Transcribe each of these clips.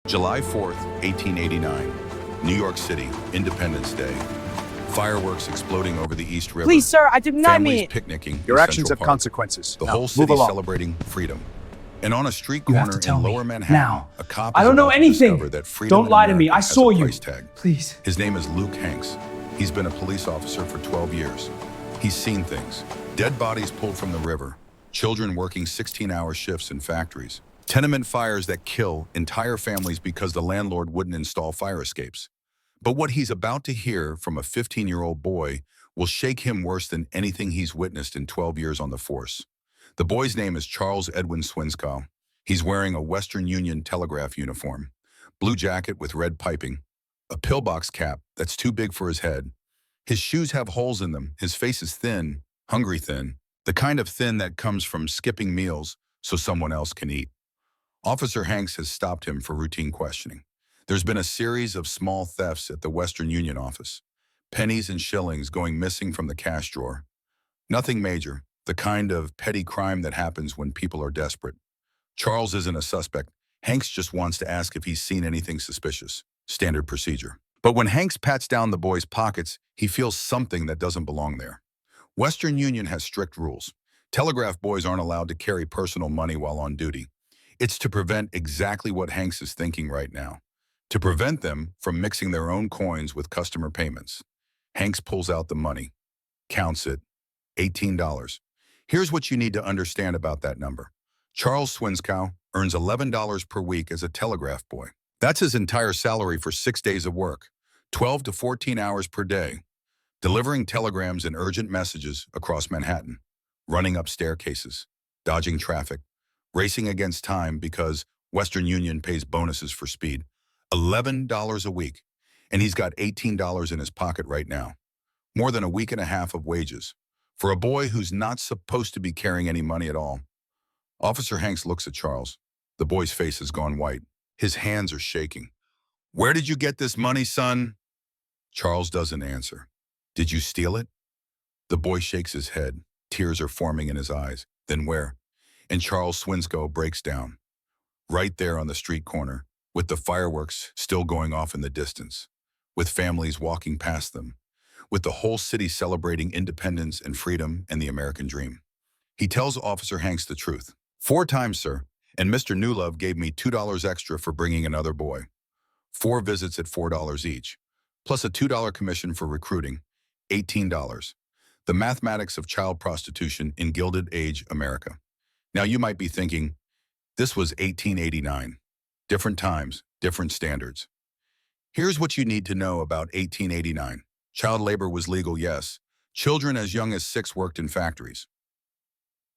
July 4th, 1889, New York City, Independence Day. Fireworks exploding over the East River. Please, sir, I did not mean Families it. picnicking Your in actions Central have Park. consequences. The Now, whole move city along. celebrating freedom. And on a street You have corner to tell in me Lower Manhattan, now. a cop I is don't know about to anything. discover that freedom Don't in lie to me. America I has saw a you. price tag. Please. His name is Luke Hanks. He's been a police officer for 12 years. He's seen things. Dead bodies pulled from the river. Children working 16-hour shifts in factories. Tenement fires that kill entire families because the landlord wouldn't install fire escapes. But what he's about to hear from a 15-year-old boy will shake him worse than anything he's witnessed in 12 years on the force. The boy's name is Charles Edwin Swinskow. He's wearing a Western Union telegraph uniform, blue jacket with red piping, a pillbox cap that's too big for his head. His shoes have holes in them. His face is thin, hungry thin, the kind of thin that comes from skipping meals so someone else can eat. Officer Hanks has stopped him for routine questioning. There's been a series of small thefts at the Western Union office. Pennies and shillings going missing from the cash drawer. Nothing major, the kind of petty crime that happens when people are desperate. Charles isn't a suspect. Hanks just wants to ask if he's seen anything suspicious. Standard procedure. But when Hanks pats down the boy's pockets, he feels something that doesn't belong there. Western Union has strict rules. Telegraph boys aren't allowed to carry personal money while on duty. It's to prevent exactly what Hanks is thinking right now. To prevent them from mixing their own coins with customer payments. Hanks pulls out the money, counts it, $18. Here's what you need to understand about that number. Charles Swinskow earns $11 per week as a telegraph boy. That's his entire salary for 6 days of work, 12 to 14 hours per day, delivering telegrams and urgent messages across Manhattan, running up staircases, dodging traffic, racing against time because Western Union pays bonuses for speed. $11 a week, and he's got $18 in his pocket right now. More than a week and a half of wages for a boy who's not supposed to be carrying any money at all. Officer Hanks looks at Charles. The boy's face has gone white. His hands are shaking. "Where did you get this money, son?" Charles doesn't answer. "Did you steal it?" The boy shakes his head. Tears are forming in his eyes. "Then where?" And Charles Swinskow breaks down. Right there on the street corner, with the fireworks still going off in the distance, with families walking past them, with the whole city celebrating independence and freedom and the American dream. He tells Officer Hanks the truth. "4 times, sir, and Mr. Newlove gave me $2 extra for bringing another boy. 4 visits at $4 each, plus a $2 commission for recruiting, $18. The mathematics of child prostitution in Gilded Age America." Now you might be thinking, this was 1889. Different times, different standards. Here's what you need to know about 1889. Child labor was legal, yes. Children as young as 6 worked in factories.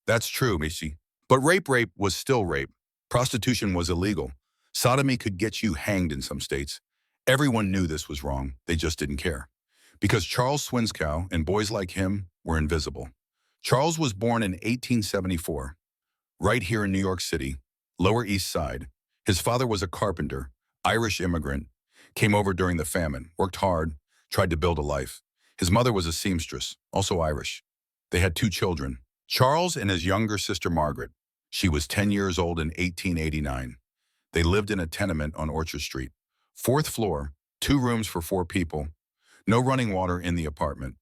That's true, Michi. But rape was still rape. Prostitution was illegal. Sodomy could get you hanged in some states. Everyone knew this was wrong. They just didn't care. Because Charles Swinskow and boys like him were invisible. Charles was born in 1874, right here in New York City, Lower East Side. His father was a carpenter, Irish immigrant, came over during the famine, worked hard, tried to build a life. His mother was a seamstress, also Irish. They had 2 children, Charles and his younger sister Margaret. She was 10 years old in 1889. They lived in a tenement on Orchard Street. 4th floor, 2 rooms for 4 people. No running water in the apartment.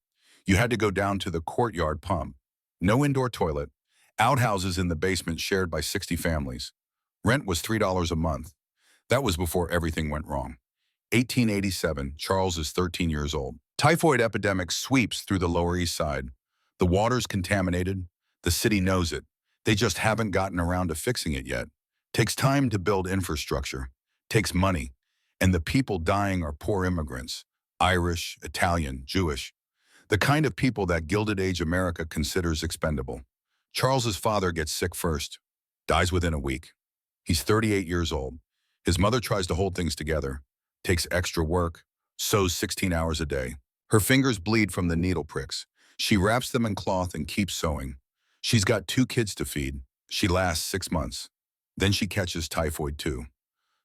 You had to go down to the courtyard pump. No indoor toilet. Outhouses in the basement shared by 60 families. Rent was $3 a month. That was before everything went wrong. 1887, Charles is 13 years old. Typhoid epidemic sweeps through the Lower East Side. The water's contaminated. The city knows it. They just haven't gotten around to fixing it yet. Takes time to build infrastructure. Takes money. And the people dying are poor immigrants. Irish, Italian, Jewish. The kind of people that Gilded Age America considers expendable. Charles's father gets sick first. Dies within a week. He's 38 years old. His mother tries to hold things together. Takes extra work. Sews 16 hours a day. Her fingers bleed from the needle pricks. She wraps them in cloth and keeps sewing. She's got 2 kids to feed. She lasts 6 months. Then she catches typhoid too.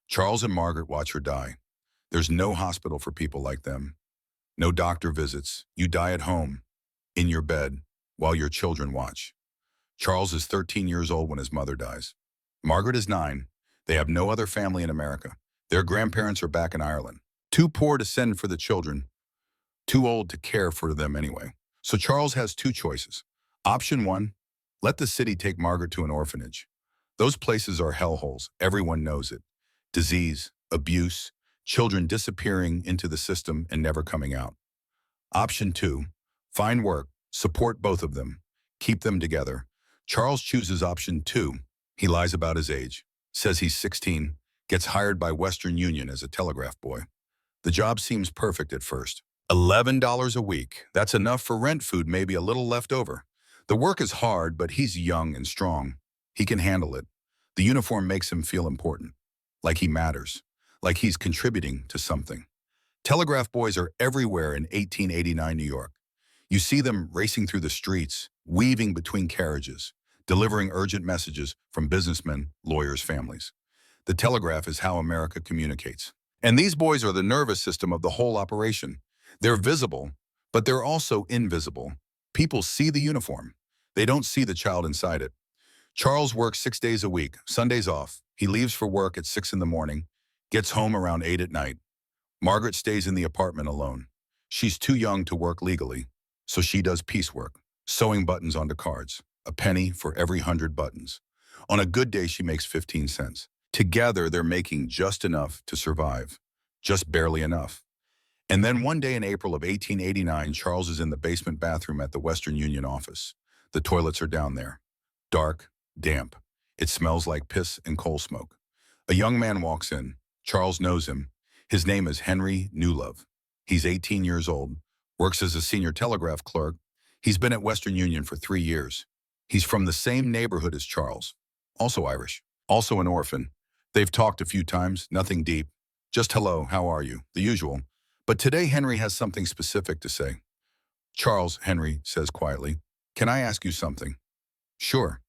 Charles and Margaret watch her die. There's no hospital for people like them. No doctor visits. You die at home, in your bed, while your children watch. Charles is 13 years old when his mother dies. Margaret is 9. They have no other family in America. Their grandparents are back in Ireland. Too poor to send for the children, too old to care for them anyway. So Charles has two choices. Option one, let the city take Margaret to an orphanage. Those places are hellholes. Everyone knows it. Disease, abuse, children disappearing into the system and never coming out. Option two, find work, support both of them, keep them together. Charles chooses option two. He lies about his age, says he's 16, gets hired by Western Union as a telegraph boy. The job seems perfect at first. $11 a week. That's enough for rent, food, maybe a little left over. The work is hard, but he's young and strong. He can handle it. The uniform makes him feel important, like he matters, like he's contributing to something. Telegraph boys are everywhere in 1889 New York. You see them racing through the streets, weaving between carriages, delivering urgent messages from businessmen, lawyers, families. The telegraph is how America communicates. And these boys are the nervous system of the whole operation. They're visible, but they're also invisible. People see the uniform. They don't see the child inside it. Charles works 6 days a week, Sundays off. He leaves for work at 6 in the morning, gets home around 8 at night. Margaret stays in the apartment alone. She's too young to work legally, so she does piecework, sewing buttons onto cards, a penny for every 100 buttons. On a good day, she makes 15 cents. Together, they're making just enough to survive, just barely enough. And then one day in April of 1889, Charles is in the basement bathroom at the Western Union office. The toilets are down there. Dark, damp. It smells like piss and coal smoke. A young man walks in. Charles knows him. His name is Henry Newlove. He's 18 years old, works as a senior telegraph clerk. He's been at Western Union for 3 years. He's from the same neighborhood as Charles, also Irish, also an orphan. They've talked a few times, nothing deep. Just hello, how are you? The usual. But today Henry has something specific to say. Charles, Henry says quietly, can I ask you something? Sure.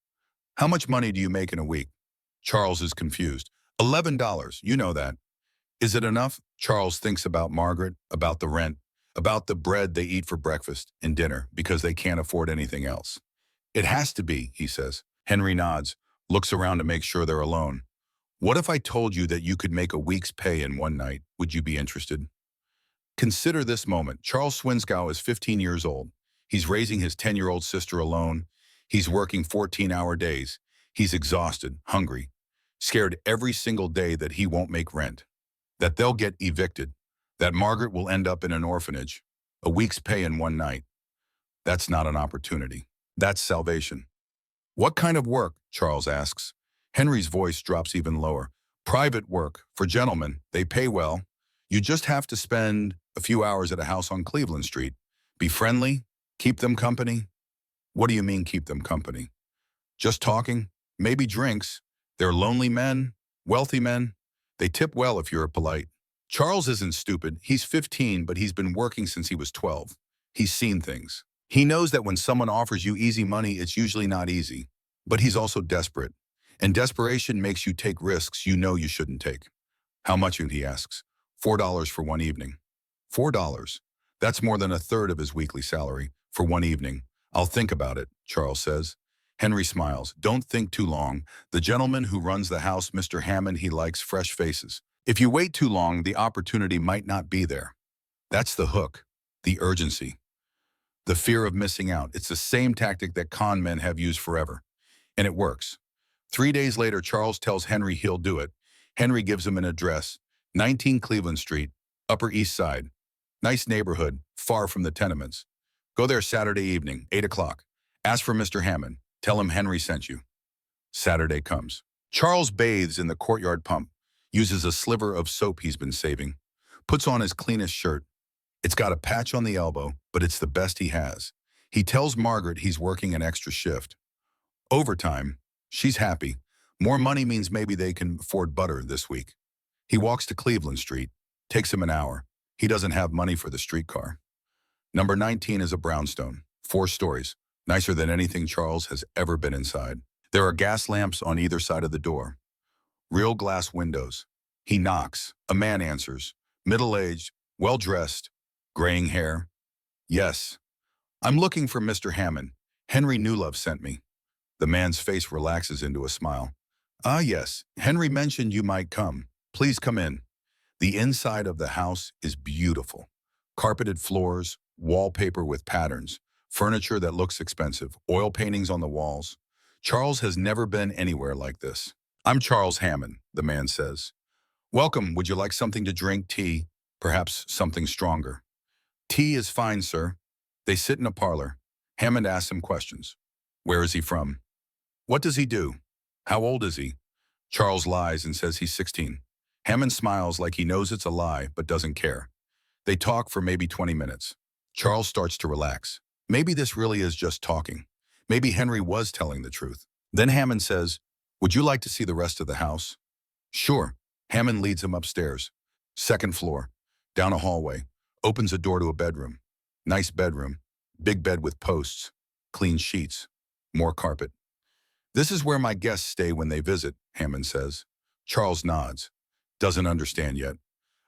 How much money do you make in a week? Charles is confused. $11, you know that. Is it enough? Charles thinks about Margaret, about the rent, about the bread they eat for breakfast and dinner because they can't afford anything else. It has to be, he says. Henry nods, looks around to make sure they're alone. What if I told you that you could make a week's pay in one night? Would you be interested? Consider this moment. Charles Swinscow is 15 years old. He's raising his 10-year-old sister alone. He's working 14-hour days. He's exhausted, hungry, scared every single day that he won't make rent, that they'll get evicted, that Margaret will end up in an orphanage. A week's pay in one night. That's not an opportunity. That's salvation. What kind of work? Charles asks. Henry's voice drops even lower. Private work, for gentlemen. They pay well. You just have to spend a few hours at a house on Cleveland Street. Be friendly, keep them company. What do you mean keep them company? Just talking, maybe drinks. They're lonely men, wealthy men. They tip well if you're polite. Charles isn't stupid. He's 15, but he's been working since he was 12. He's seen things. He knows that when someone offers you easy money, it's usually not easy. But he's also desperate. And desperation makes you take risks you know you shouldn't take. How much? He asks. $4 for one evening. $4. That's more than a third of his weekly salary for one evening. I'll think about it, Charles says. Henry smiles. Don't think too long. The gentleman who runs the house, Mr. Hammond, he likes fresh faces. If you wait too long, the opportunity might not be there. That's the hook, the urgency, the fear of missing out. It's the same tactic that con men have used forever. And it works. 3 days later, Charles tells Henry he'll do it. Henry gives him an address, 19 Cleveland Street, Upper East Side. Nice neighborhood, far from the tenements. Go there Saturday evening, 8 o'clock. Ask for Mr. Hammond. Tell him Henry sent you. Saturday comes. Charles bathes in the courtyard pump, uses a sliver of soap he's been saving, puts on his cleanest shirt. It's got a patch on the elbow, but it's the best he has. He tells Margaret he's working an extra shift. Overtime. She's happy. More money means maybe they can afford butter this week. He walks to Cleveland Street. Takes him an hour. He doesn't have money for the streetcar. Number 19 is a brownstone, 4 stories, nicer than anything Charles has ever been inside. There are gas lamps on either side of the door. Real glass windows. He knocks. A man answers. Middle-aged, well-dressed, graying hair. Yes. I'm looking for Mr. Hammond. Henry Newlove sent me. The man's face relaxes into a smile. Ah, yes. Henry mentioned you might come. Please come in. The inside of the house is beautiful. Carpeted floors, wallpaper with patterns, furniture that looks expensive, oil paintings on the walls. Charles has never been anywhere like this. "I'm Charles Hammond," the man says. "Welcome. Would you like something to drink? Tea? Perhaps something stronger?" "Tea is fine, sir." They sit in a parlor. Hammond asks him questions. Where is he from? What does he do? How old is he? Charles lies and says he's 16. Hammond smiles like he knows it's a lie, but doesn't care. They talk for maybe 20 minutes. Charles starts to relax. Maybe this really is just talking. Maybe Henry was telling the truth. Then Hammond says, "Would you like to see the rest of the house?" "Sure." Hammond leads him upstairs. Second floor, down a hallway, opens a door to a bedroom. Nice bedroom, big bed with posts, clean sheets, more carpet. "This is where my guests stay when they visit," Hammond says. Charles nods. Doesn't understand yet.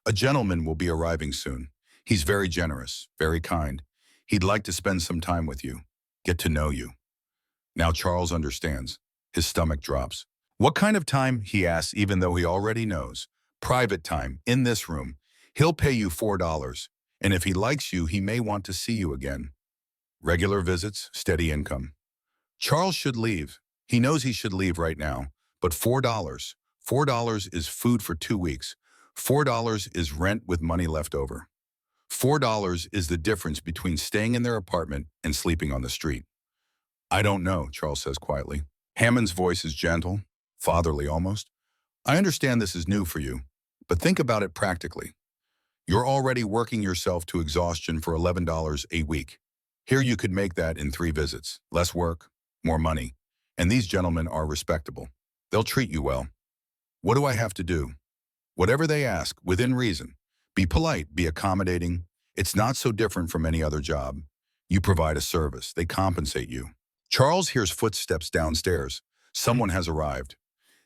"A gentleman will be arriving soon. He's very generous, very kind. He'd like to spend some time with you, get to know you." Now Charles understands. His stomach drops. "What kind of time?" he asks, even though he already knows. "Private time, in this room. He'll pay you $4, and if he likes you, he may want to see you again." Regular visits, steady income. Charles should leave. He knows he should leave right now, but $4. $4 is food for 2 weeks. $4 is rent with money left over. $4 is the difference between staying in their apartment and sleeping on the street. "I don't know," Charles says quietly. Hammond's voice is gentle, fatherly almost. "I understand this is new for you, but think about it practically. You're already working yourself to exhaustion for $11 a week. Here you could make that in 3 visits. Less work, more money. And these gentlemen are respectable. They'll treat you well. What do I have to do?" "Whatever they ask, within reason. Be polite, be accommodating. It's not so different from any other job. You provide a service. They compensate you." Charles hears footsteps downstairs. Someone has arrived.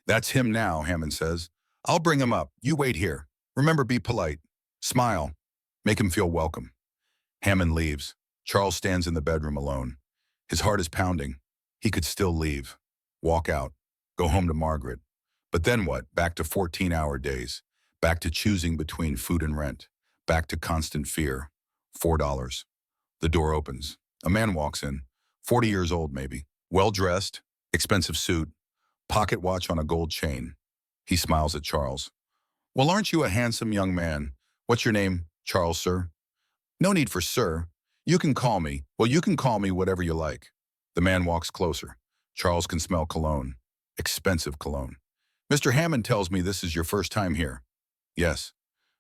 "That's him now," Hammond says. "I'll bring him up. You wait here. Remember, be polite. Smile. Make him feel welcome." Hammond leaves. Charles stands in the bedroom alone. His heart is pounding. He could still leave. Walk out. Go home to Margaret. But then what? Back to 14-hour days. Back to choosing between food and rent. Back to constant fear. $4. The door opens. A man walks in. 40 years old, maybe. Well-dressed, expensive suit, pocket watch on a gold chain. He smiles at Charles. "Well, aren't you a handsome young man? What's your name?" "Charles, sir." "No need for sir. You can call me. Well, you can call me whatever you like." The man walks closer. Charles can smell cologne. Expensive cologne. "Mr. Hammond tells me this is your first time here." "Yes."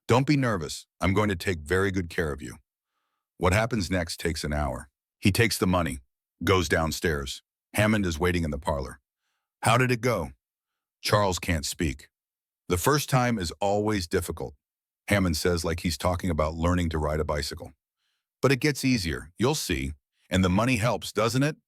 "Don't be nervous. I'm going to take very good care of you." What happens next takes an hour. He takes the money, goes downstairs. Hammond is waiting in the parlor. "How did it go?" Charles can't speak. "The first time is always difficult," Hammond says like he's talking about learning to ride a bicycle. "But it gets easier. You'll see. And the money helps, doesn't it?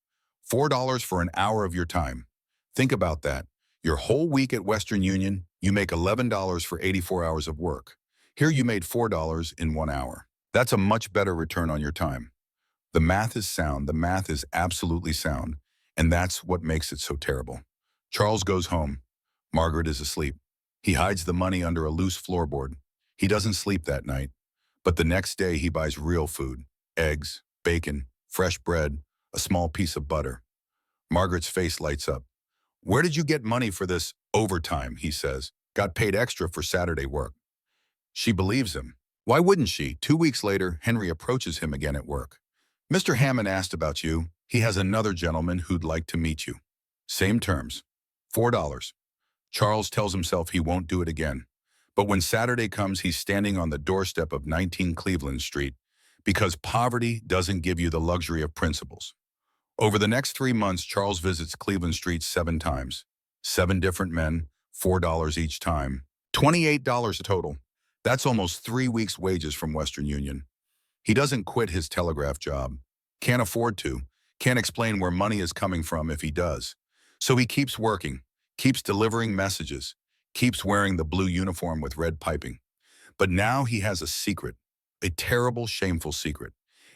$4 for an hour of your time. Think about that. Your whole week at Western Union, you make $11 for 84 hours of work. Here you made $4 in 1 hour. That's a much better return on your time." The math is sound. The math is absolutely sound. And that's what makes it so terrible. Charles goes home. Margaret is asleep. He hides the money under a loose floorboard. He doesn't sleep that night. But the next day he buys real food. Eggs, bacon, fresh bread, a small piece of butter. Margaret's face lights up. "Where did you get money for this overtime?" he says. "Got paid extra for Saturday work." She believes him. Why wouldn't she? 2 weeks later, Henry approaches him again at work. "Mr. Hammond asked about you. He has another gentleman who'd like to meet you." Same terms. $4. Charles tells himself he won't do it again. But when Saturday comes, he's standing on the doorstep of 19 Cleveland Street because poverty doesn't give you the luxury of principles. Over the next 3 months, Charles visits Cleveland Street 7 times. 7 different men, $4 each time. $28 total. That's almost 3 weeks' wages from Western Union. He doesn't quit his telegraph job. Can't afford to. Can't explain where money is coming from if he does. So he keeps working, keeps delivering messages, keeps wearing the blue uniform with red piping. But now he has a secret, a terrible, shameful secret.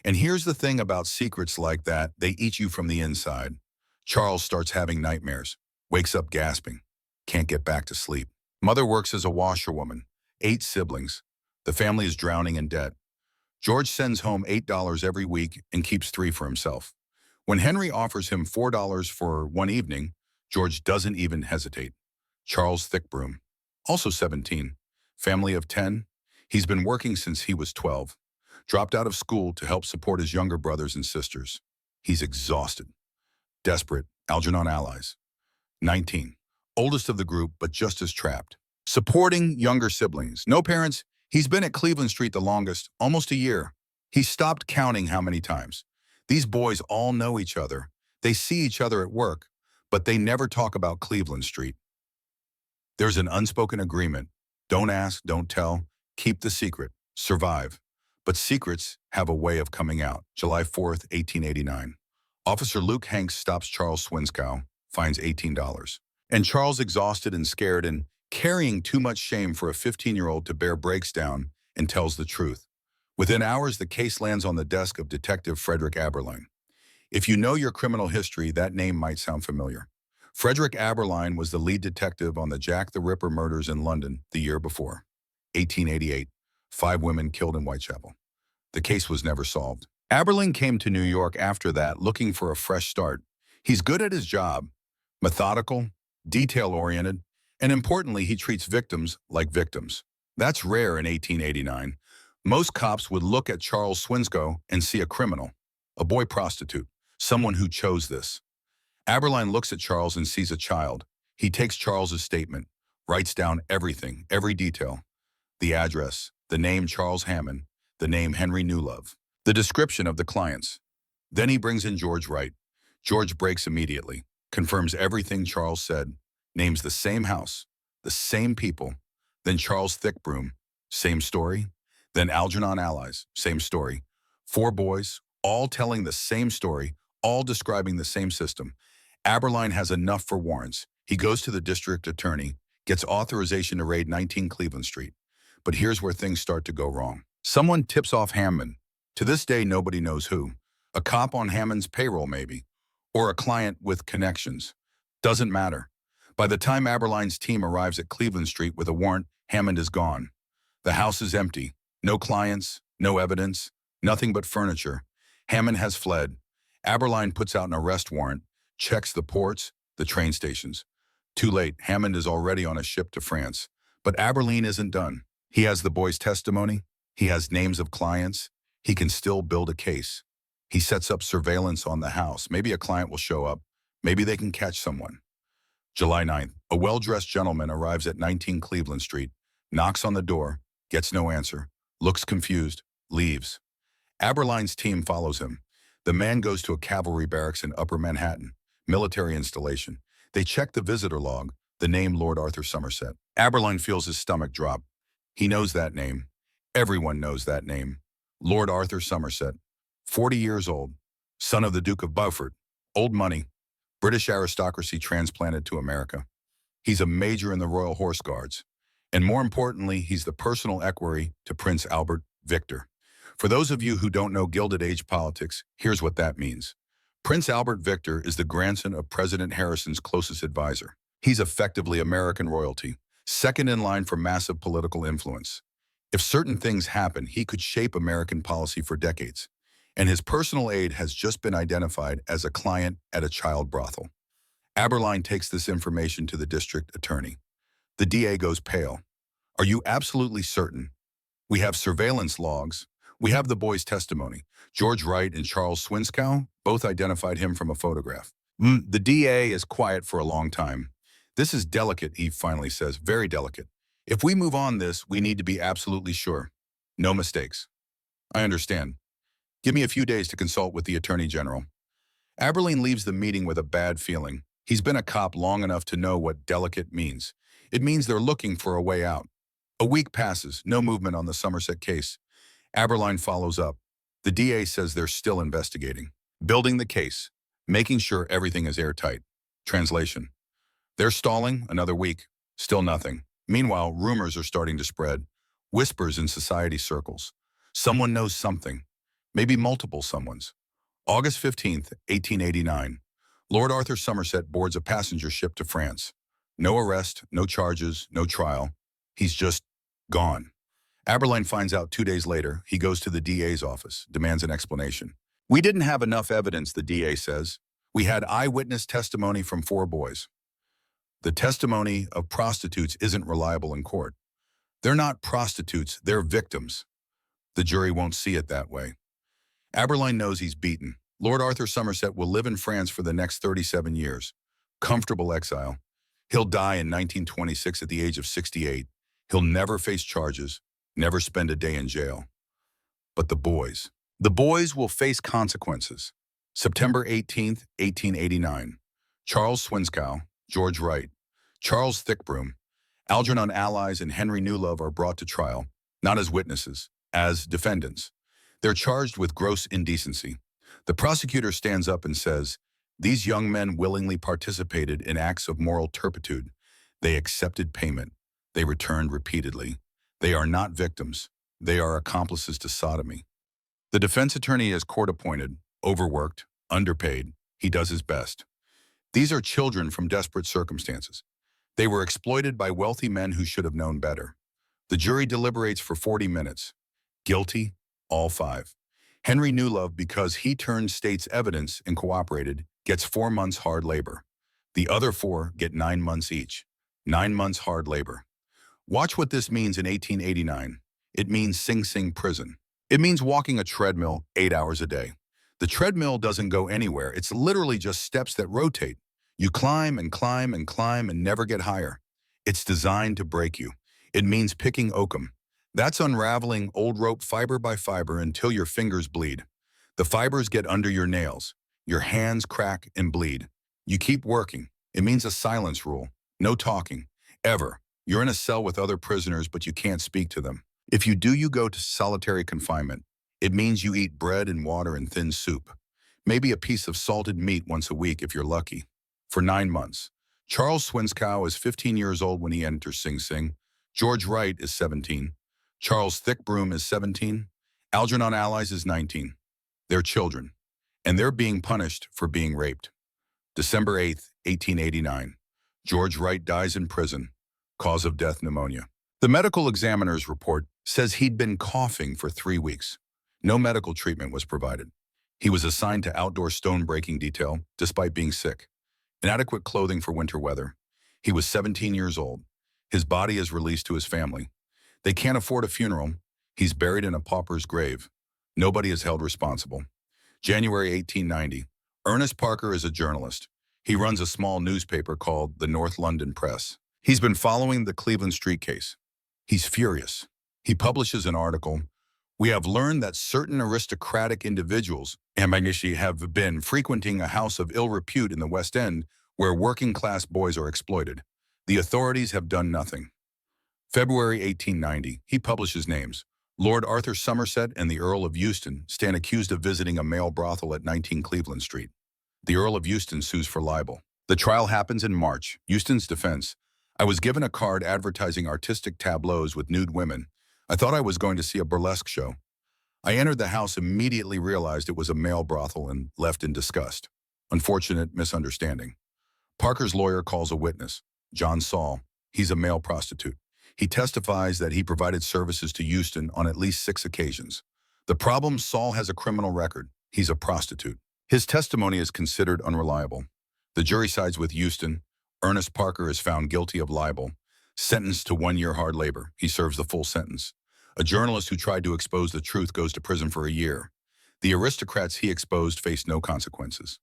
And here's the thing about secrets like that, they eat you from the inside. Charles starts having nightmares, wakes up gasping, can't get back to sleep. Mother works as a washerwoman, 8 siblings. The family is drowning in debt. George sends home $8 every week and keeps 3 for himself. When Henry offers him $4 for one evening, George doesn't even hesitate. Charles Thickbroom, also 17, family of 10. He's been working since he was 12. Dropped out of school to help support his younger brothers and sisters. He's exhausted, desperate, Algernon allies. 19, oldest of the group, but just as trapped. Supporting younger siblings. No parents. He's been at Cleveland Street the longest, almost a year. He stopped counting how many times. These boys all know each other. They see each other at work, but they never talk about Cleveland Street. There's an unspoken agreement. Don't ask, don't tell, keep the secret, survive. But secrets have a way of coming out. July 4th, 1889. Officer Luke Hanks stops Charles Swinskow, finds $18. And Charles, exhausted and scared and carrying too much shame for a 15-year-old to bear, breaks down and tells the truth. Within hours, the case lands on the desk of Detective Frederick Aberline. If you know your criminal history, that name might sound familiar. Frederick Aberline was the lead detective on the Jack the Ripper murders in London the year before, 1888. 5 women killed in Whitechapel. The case was never solved. Aberline came to New York after that, looking for a fresh start. He's good at his job, methodical, detail-oriented, and importantly, he treats victims like victims. That's rare in 1889. Most cops would look at Charles Swinskow and see a criminal, a boy prostitute, someone who chose this. Aberline looks at Charles and sees a child. He takes Charles's statement, writes down everything, every detail. The address, the name Charles Hammond, the name Henry Newlove, the description of the clients. Then he brings in George Wright. George breaks immediately, confirms everything Charles said, names the same house, the same people. Then Charles Thickbroom, same story. Then Algernon allies, same story. 4 boys, all telling the same story, all describing the same system. Aberline has enough for warrants. He goes to the district attorney, gets authorization to raid 19 Cleveland Street. But here's where things start to go wrong. Someone tips off Hammond. To this day, nobody knows who. A cop on Hammond's payroll, maybe. Or a client with connections. Doesn't matter. By the time Aberline's team arrives at Cleveland Street with a warrant, Hammond is gone. The house is empty. No clients, no evidence, nothing but furniture. Hammond has fled. Aberline puts out an arrest warrant, checks the ports, the train stations. Too late, Hammond is already on a ship to France. But Aberline isn't done. He has the boys' testimony. He has names of clients. He can still build a case. He sets up surveillance on the house. Maybe a client will show up. Maybe they can catch someone. July 9th, a well-dressed gentleman arrives at 19 Cleveland Street, knocks on the door, gets no answer, looks confused, leaves. Aberline's team follows him. The man goes to a cavalry barracks in Upper Manhattan, military installation. They check the visitor log, the name Lord Arthur Somerset. Aberline feels his stomach drop. He knows that name. Everyone knows that name. Lord Arthur Somerset, 40 years old, son of the Duke of Beaufort, old money, British aristocracy transplanted to America. He's a major in the Royal Horse Guards. And more importantly, he's the personal equerry to Prince Albert Victor. For those of you who don't know Gilded Age politics, here's what that means. Prince Albert Victor is the grandson of President Harrison's closest advisor. He's effectively American royalty, second in line for massive political influence. If certain things happen, he could shape American policy for decades. And his personal aide has just been identified as a client at a child brothel. Aberline takes this information to the district attorney. The DA goes pale. Are you absolutely certain? We have surveillance logs. We have the boys' testimony. George Wright and Charles Swinskow both identified him from a photograph. The DA is quiet for a long time. This is delicate, he finally says, very delicate. If we move on this, we need to be absolutely sure. No mistakes. I understand. Give me a few days to consult with the Attorney General. Aberline leaves the meeting with a bad feeling. He's been a cop long enough to know what delicate means. It means they're looking for a way out. A week passes, no movement on the Somerset case. Aberline follows up. The DA says they're still investigating, building the case, making sure everything is airtight. Translation. They're stalling another week, still nothing. Meanwhile, rumors are starting to spread, whispers in society circles. Someone knows something, maybe multiple someones. August 15th, 1889. Lord Arthur Somerset boards a passenger ship to France. No arrest, no charges, no trial. He's just Gone. Aberline finds out 2 days later. He goes to the DA's office, demands an explanation. We didn't have enough evidence, the DA says. We had eyewitness testimony from 4 boys. The testimony of prostitutes isn't reliable in court. They're not prostitutes, they're victims. The jury won't see it that way. Aberline knows he's beaten. Lord Arthur Somerset will live in France for the next 37 years. Comfortable exile. He'll die in 1926 at the age of 68. He'll never face charges, never spend a day in jail. But the boys. The boys will face consequences. September 18th, 1889. Charles Swinskow, George Wright, Charles Thickbroom, Algernon Allies, and Henry Newlove are brought to trial, not as witnesses, as defendants. They're charged with gross indecency. The prosecutor stands up and says, these young men willingly participated in acts of moral turpitude. They accepted payment. They returned repeatedly. They are not victims. They are accomplices to sodomy. The defense attorney is court-appointed, overworked, underpaid. He does his best. These are children from desperate circumstances. They were exploited by wealthy men who should have known better. The jury deliberates for 40 minutes. Guilty, all 5. Henry Newlove, because he turned state's evidence and cooperated, gets 4 months hard labor. The other 4 get 9 months each. 9 months hard labor. Watch what this means in 1889. It means Sing Sing prison. It means walking a treadmill 8 hours a day. The treadmill doesn't go anywhere. It's literally just steps that rotate. You climb and climb and climb and never get higher. It's designed to break you. It means picking oakum. That's unraveling old rope fiber by fiber until your fingers bleed. The fibers get under your nails. Your hands crack and bleed. You keep working. It means a silence rule. No talking. Ever. You're in a cell with other prisoners, but you can't speak to them. If you do, you go to solitary confinement. It means you eat bread and water and thin soup. Maybe a piece of salted meat once a week if you're lucky. For 9 months. Charles Swinskow is 15 years old when he enters Sing Sing. George Wright is 17. Charles Thickbroom is 17. Algernon Allies is 19. They're children. And they're being punished for being raped. December 8th, 1889. George Wright dies in prison. Cause of death, pneumonia. The medical examiner's report says he'd been coughing for 3 weeks. No medical treatment was provided. He was assigned to outdoor stone-breaking detail despite being sick. Inadequate clothing for winter weather. He was 17 years old. His body is released to his family. They can't afford a funeral. He's buried in a pauper's grave. Nobody is held responsible. January 1890. Ernest Parker is a journalist. He runs a small newspaper called the North London Press. He's been following the Cleveland Street case. He's furious. He publishes an article. We have learned that certain aristocratic individuals have been frequenting a house of ill repute in the West End where working-class boys are exploited. The authorities have done nothing. February 1890, he publishes names. Lord Arthur Somerset and the Earl of Euston stand accused of visiting a male brothel at 19 Cleveland Street. The Earl of Euston sues for libel. The trial happens in March. Euston's defense. I was given a card advertising artistic tableaus with nude women. I thought I was going to see a burlesque show. I entered the house, immediately realized it was a male brothel, and left in disgust. Unfortunate misunderstanding. Parker's lawyer calls a witness, John Saul. He's a male prostitute. He testifies that he provided services to Euston on at least 6 occasions. The problem, Saul has a criminal record. He's a prostitute. His testimony is considered unreliable. The jury sides with Euston. Ernest Parker is found guilty of libel, sentenced to 1 year hard labor. He serves the full sentence. A journalist who tried to expose the truth goes to prison for a year. The aristocrats he exposed face no consequences.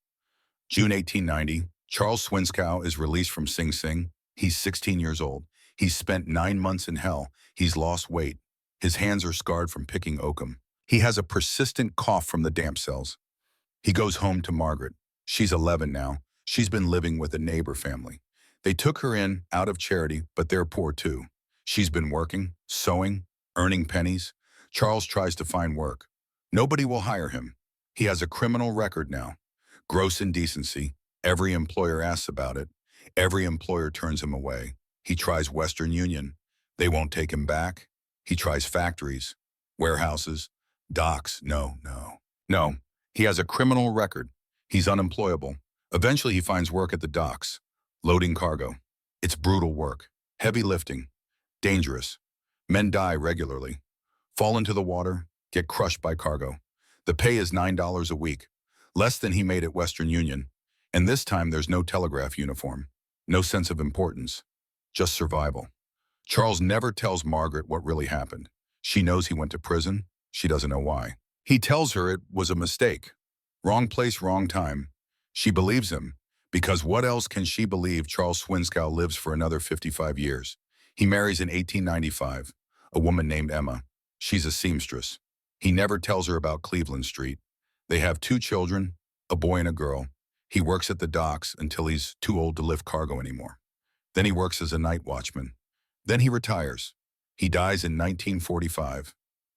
June 1890, Charles Swinskow is released from Sing Sing. He's 16 years old. He's spent 9 months in hell. He's lost weight. His hands are scarred from picking oakum. He has a persistent cough from the damp cells. He goes home to Margaret. She's 11 now. She's been living with a neighbor family. They took her in out of charity, but they're poor too. She's been working, sewing, earning pennies. Charles tries to find work. Nobody will hire him. He has a criminal record now. Gross indecency. Every employer asks about it. Every employer turns him away. He tries Western Union. They won't take him back. He tries factories, warehouses, docks. No. He has a criminal record. He's unemployable. Eventually, he finds work at the docks, loading cargo. It's brutal work, heavy lifting, dangerous. Men die regularly, fall into the water, get crushed by cargo. The pay is $9 a week, less than he made at Western Union. And this time there's no telegraph uniform, no sense of importance, just survival. Charles never tells Margaret what really happened. She knows he went to prison. She doesn't know why. He tells her it was a mistake. Wrong place, wrong time. She believes him, because what else can she believe? Charles Swinskow lives for another 55 years. He marries in 1895, a woman named Emma. She's a seamstress. He never tells her about Cleveland Street. They have 2 children, a boy and a girl. He works at the docks until he's too old to lift cargo anymore. Then he works as a night watchman. Then he retires. He dies in 1945,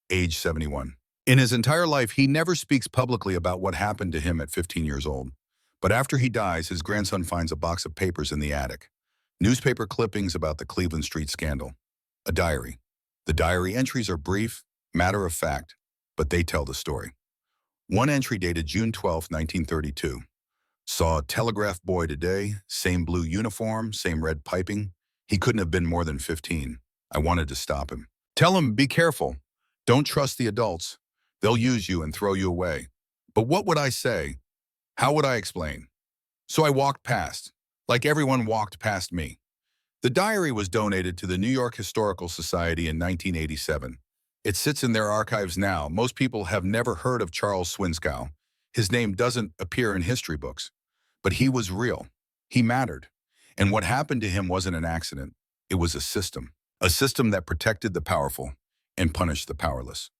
age 71. In his entire life, he never speaks publicly about what happened to him at 15 years old. But after he dies, his grandson finds a box of papers in the attic. Newspaper clippings about the Cleveland Street scandal. A diary. The diary entries are brief, matter of fact, but they tell the story. One entry dated June 12, 1932. Saw a telegraph boy today, same blue uniform, same red piping. He couldn't have been more than 15. I wanted to stop him. Tell him, be careful. Don't trust the adults. They'll use you and throw you away. But what would I say? How would I explain? So I walked past, like everyone walked past me. The diary was donated to the New York Historical Society in 1987. It sits in their archives now. Most people have never heard of Charles Swinskow. His name doesn't appear in history books. But he was real. He mattered. And what happened to him wasn't an accident. It was a system that protected the powerful and punished the powerless.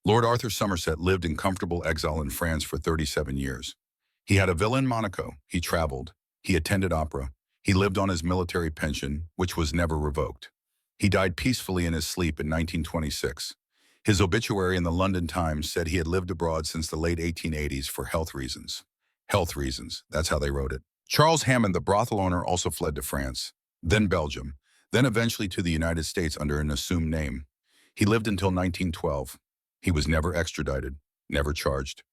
Lord Arthur Somerset lived in comfortable exile in France for 37 years. He had a villa in Monaco. He traveled. He attended opera. He lived on his military pension, which was never revoked. He died peacefully in his sleep in 1926. His obituary in the London Times said he had lived abroad since the late 1880s for health reasons. Health reasons, that's how they wrote it. Charles Hammond, the brothel owner, also fled to France, then Belgium, then eventually to the United States under an assumed name. He lived until 1912. He was never extradited, never charged.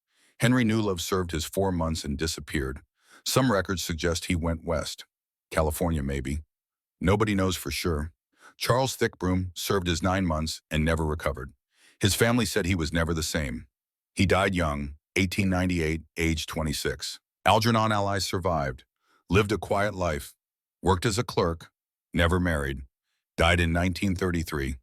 Henry Newlove served his 4 months and disappeared. Some records suggest he went west. California, maybe. Nobody knows for sure. Charles Thickbroom served his 9 months and never recovered. His family said he was never the same. He died young, 1898, age 26. Algernon allies survived, lived a quiet life, worked as a clerk, never married, died in 1933.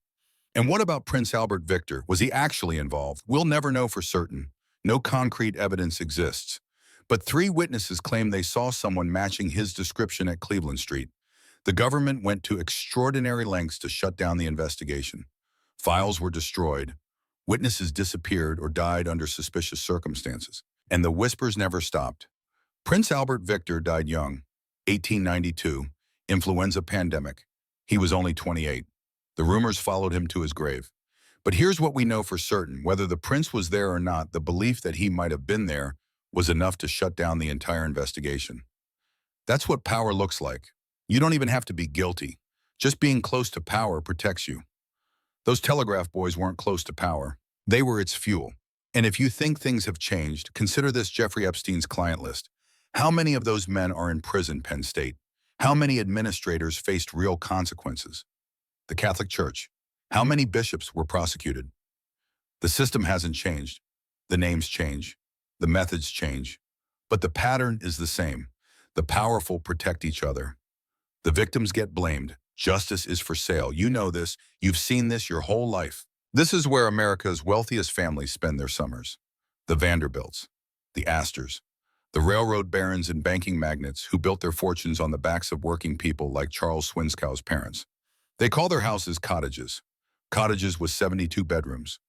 And what about Prince Albert Victor? Was he actually involved? We'll never know for certain. No concrete evidence exists. But 3 witnesses claim they saw someone matching his description at Cleveland Street. The government went to extraordinary lengths to shut down the investigation. Files were destroyed. Witnesses disappeared or died under suspicious circumstances. And the whispers never stopped. Prince Albert Victor died young, 1892, influenza pandemic. He was only 28. The rumors followed him to his grave. But here's what we know for certain. Whether the prince was there or not, the belief that he might have been there was enough to shut down the entire investigation. That's what power looks like. You don't even have to be guilty. Just being close to power protects you. Those telegraph boys weren't close to power. They were its fuel. And if you think things have changed, consider this Jeffrey Epstein's client list. How many of those men are in prison, Penn State? How many administrators faced real consequences? The Catholic Church. How many bishops were prosecuted? The system hasn't changed. The names change. The methods change. But the pattern is the same. The powerful protect each other. The victims get blamed. Justice is for sale. You know this. You've seen this your whole life. This is where America's wealthiest families spend their summers. The Vanderbilts, the Astors, the railroad barons and banking magnates who built their fortunes on the backs of working people like Charles Swinskow's parents. They call their houses cottages. Cottages with 72 bedrooms.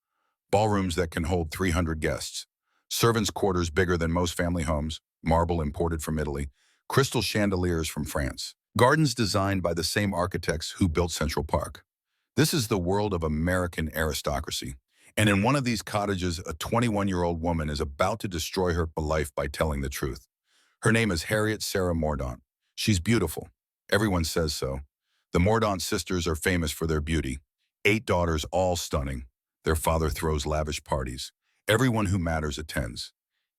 Ballrooms that can hold 300 guests. Servants' quarters bigger than most family homes. Marble imported from Italy. Crystal chandeliers from France. Gardens designed by the same architects who built Central Park. This is the world of American aristocracy. And in one of these cottages, a 21-year-old woman is about to destroy her life by telling the truth. Her name is Harriet Sarah Mordaunt. She's beautiful. Everyone says so. The Mordaunt sisters are famous for their beauty. 8 daughters, all stunning. Their father throws lavish parties. Everyone who matters attends.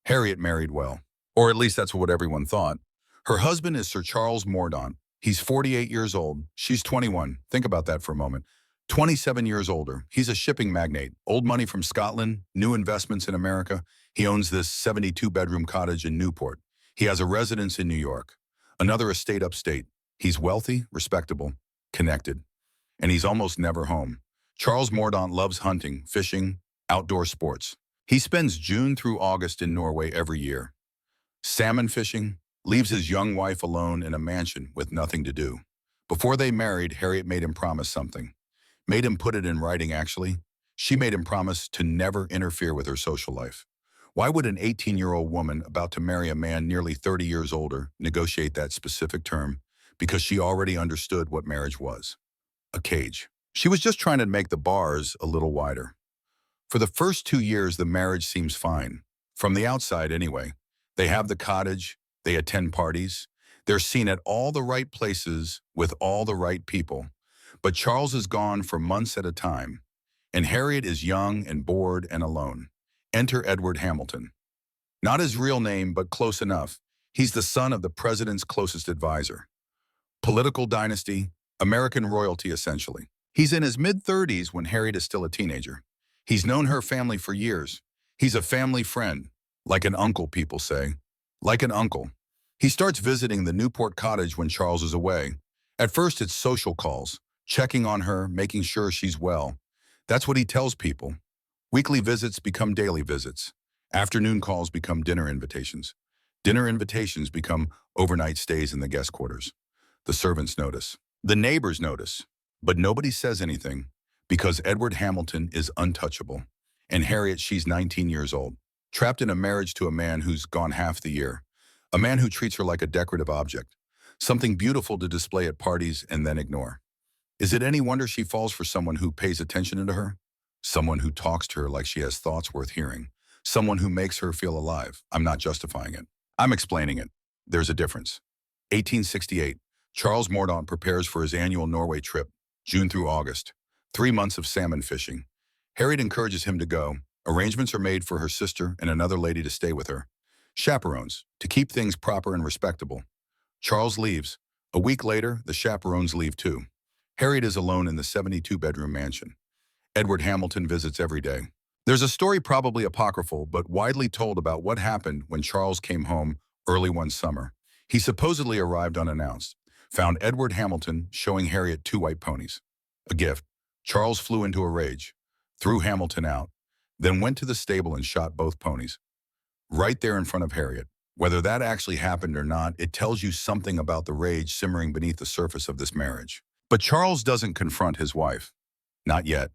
Harriet married well. Or at least that's what everyone thought. Her husband is Sir Charles Mordaunt. He's 48 years old. She's 21. Think about that for a moment. 27 years older. He's a shipping magnate. Old money from Scotland, new investments in America. He owns this 72-bedroom cottage in Newport. He has a residence in New York, another estate upstate. He's wealthy, respectable, connected, and he's almost never home. Charles Mordaunt loves hunting, fishing, outdoor sports. He spends June through August in Norway every year. Salmon fishing, leaves his young wife alone in a mansion with nothing to do. Before they married, Harriet made him promise something. Made him put it in writing, actually. She made him promise to never interfere with her social life. Why would an 18-year-old woman about to marry a man nearly 30 years older negotiate that specific term? Because she already understood what marriage was. A cage. She was just trying to make the bars a little wider. For the first 2 years, the marriage seems fine. From the outside, anyway. They have the cottage, they attend parties, they're seen at all the right places with all the right people. But Charles is gone for months at a time, and Harriet is young and bored and alone. Enter Edward Hamilton. Not his real name, but close enough. He's the son of the president's closest advisor. Political dynasty, American royalty essentially. He's in his mid-30s when Harriet is still a teenager. He's known her family for years. He's a family friend, like an uncle, people say. Like an uncle. He starts visiting the Newport cottage when Charles is away. At first, it's social calls, checking on her, making sure she's well. That's what he tells people. Weekly visits become daily visits. Afternoon calls become dinner invitations. Dinner invitations become overnight stays in the guest quarters. The servants notice. The neighbors notice. But nobody says anything because Edward Hamilton is untouchable. And Harriet, she's 19 years old, trapped in a marriage to a man who's gone half the year. A man who treats her like a decorative object, something beautiful to display at parties and then ignore. Is it any wonder she falls for someone who pays attention to her? Someone who talks to her like she has thoughts worth hearing. Someone who makes her feel alive. I'm not justifying it. I'm explaining it. There's a difference. 1868. Charles Mordaunt prepares for his annual Norway trip, June through August. 3 months of salmon fishing. Harriet encourages him to go. Arrangements are made for her sister and another lady to stay with her. Chaperones, to keep things proper and respectable. Charles leaves. A week later, the chaperones leave too. Harriet is alone in the 72-bedroom mansion. Edward Hamilton visits every day. There's a story, probably apocryphal, but widely told about what happened when Charles came home early one summer. He supposedly arrived unannounced, found Edward Hamilton showing Harriet 2 white ponies. A gift. Charles flew into a rage, threw Hamilton out, then went to the stable and shot both ponies. Right there in front of Harriet. Whether that actually happened or not, it tells you something about the rage simmering beneath the surface of this marriage. But Charles doesn't confront his wife. Not yet.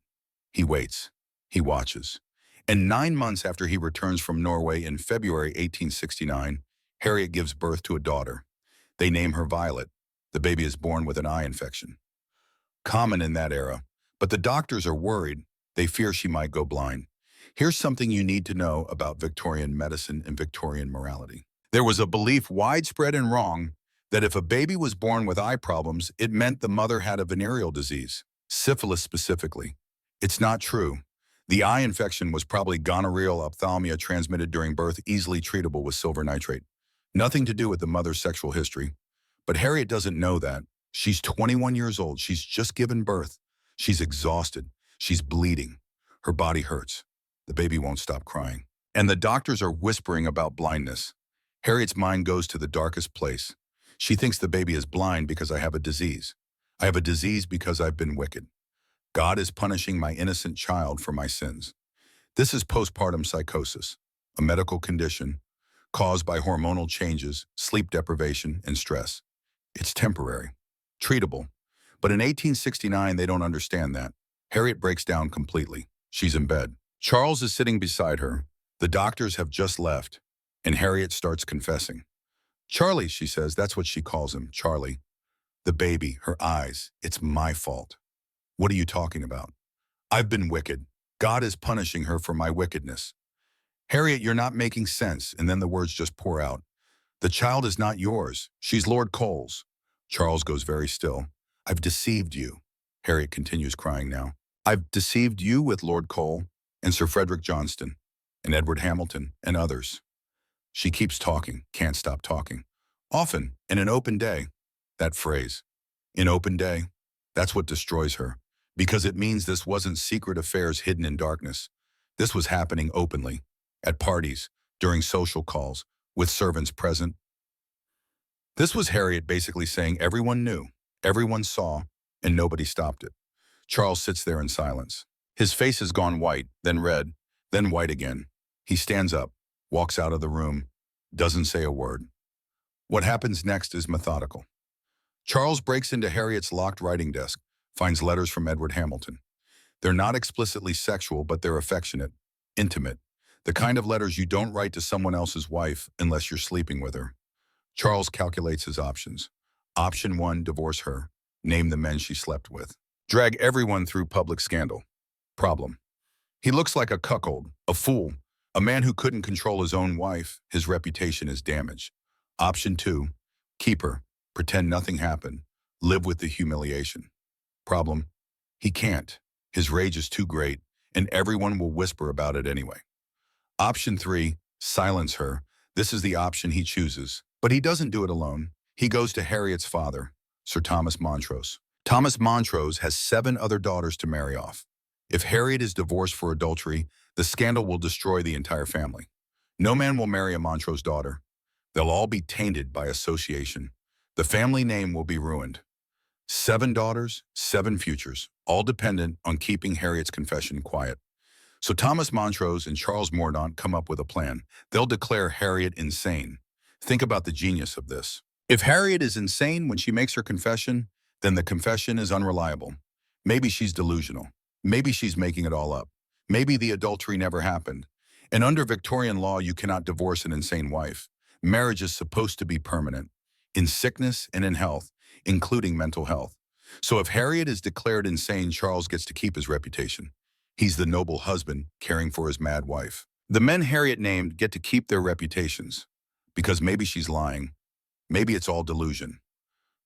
He waits. He watches. And 9 months after he returns from Norway in February 1869, Harriet gives birth to a daughter. They name her Violet. The baby is born with an eye infection. Common in that era, but the doctors are worried. They fear she might go blind. Here's something you need to know about Victorian medicine and Victorian morality. There was a belief, widespread and wrong, that if a baby was born with eye problems, it meant the mother had a venereal disease, syphilis specifically. It's not true. The eye infection was probably gonorrheal ophthalmia transmitted during birth, easily treatable with silver nitrate. Nothing to do with the mother's sexual history. But Harriet doesn't know that. She's 21 years old. She's just given birth. She's exhausted. She's bleeding. Her body hurts. The baby won't stop crying. And the doctors are whispering about blindness. Harriet's mind goes to the darkest place. She thinks the baby is blind because I have a disease. I have a disease because I've been wicked. God is punishing my innocent child for my sins. This is postpartum psychosis, a medical condition caused by hormonal changes, sleep deprivation, and stress. It's temporary, treatable. But in 1869, they don't understand that. Harriet breaks down completely. She's in bed. Charles is sitting beside her. The doctors have just left, and Harriet starts confessing. Charlie, she says, that's what she calls him, Charlie. The baby, her eyes, it's my fault. What are you talking about? I've been wicked. God is punishing her for my wickedness. Harriet, you're not making sense, and then the words just pour out. The child is not yours. She's Lord Cole's. Charles goes very still. I've deceived you. Harriet continues crying now. I've deceived you with Lord Cole and Sir Frederick Johnston and Edward Hamilton and others. She keeps talking, can't stop talking. Often, in an open day, that phrase, in open day, that's what destroys her. because it means this wasn't secret affairs hidden in darkness. This was happening openly, at parties, during social calls, with servants present. This was Harriet basically saying everyone knew, everyone saw, and nobody stopped it. Charles sits there in silence. His face has gone white, then red, then white again. He stands up, walks out of the room, doesn't say a word. What happens next is methodical. Charles breaks into Harriet's locked writing desk, finds letters from Edward Hamilton. They're not explicitly sexual, but they're affectionate, intimate, the kind of letters you don't write to someone else's wife unless you're sleeping with her. Charles calculates his options. Option 1, divorce her. Name the men she slept with. Drag everyone through public scandal. Problem. He looks like a cuckold, a fool, a man who couldn't control his own wife. His reputation is damaged. Option 2, keep her. Pretend nothing happened. Live with the humiliation. Problem. He can't. His rage is too great, and everyone will whisper about it anyway. Option 3, silence her. This is the option he chooses. But he doesn't do it alone. He goes to Harriet's father, Sir Thomas Montrose. Thomas Montrose has 7 other daughters to marry off. If Harriet is divorced for adultery, the scandal will destroy the entire family. No man will marry a Montrose daughter. They'll all be tainted by association. The family name will be ruined. 7 daughters, 7 futures, all dependent on keeping Harriet's confession quiet. So Thomas Montrose and Charles Mordaunt come up with a plan. They'll declare Harriet insane. Think about the genius of this. If Harriet is insane when she makes her confession, then the confession is unreliable. Maybe she's delusional. Maybe she's making it all up. Maybe the adultery never happened. And under Victorian law, you cannot divorce an insane wife. Marriage is supposed to be permanent, in sickness and in health, including mental health. So if Harriet is declared insane, Charles gets to keep his reputation. He's the noble husband caring for his mad wife. The men Harriet named get to keep their reputations, because maybe she's lying. Maybe it's all delusion.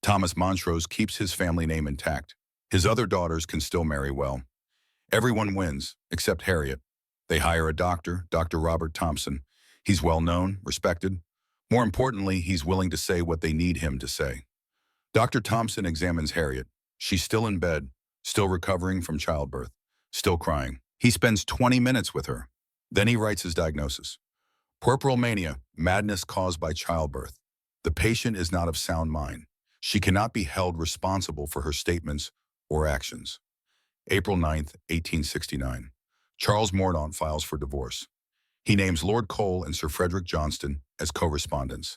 Thomas Montrose keeps his family name intact. His other daughters can still marry well. Everyone wins, except Harriet. They hire a doctor, Dr. Robert Thompson. He's well known, respected. More importantly, he's willing to say what they need him to say. Dr. Thompson examines Harriet. She's still in bed, still recovering from childbirth, still crying. He spends 20 minutes with her. Then he writes his diagnosis. Puerperal mania, madness caused by childbirth. The patient is not of sound mind. She cannot be held responsible for her statements or actions. April 9th, 1869. Charles Mordaunt files for divorce. He names Lord Cole and Sir Frederick Johnston as co-respondents,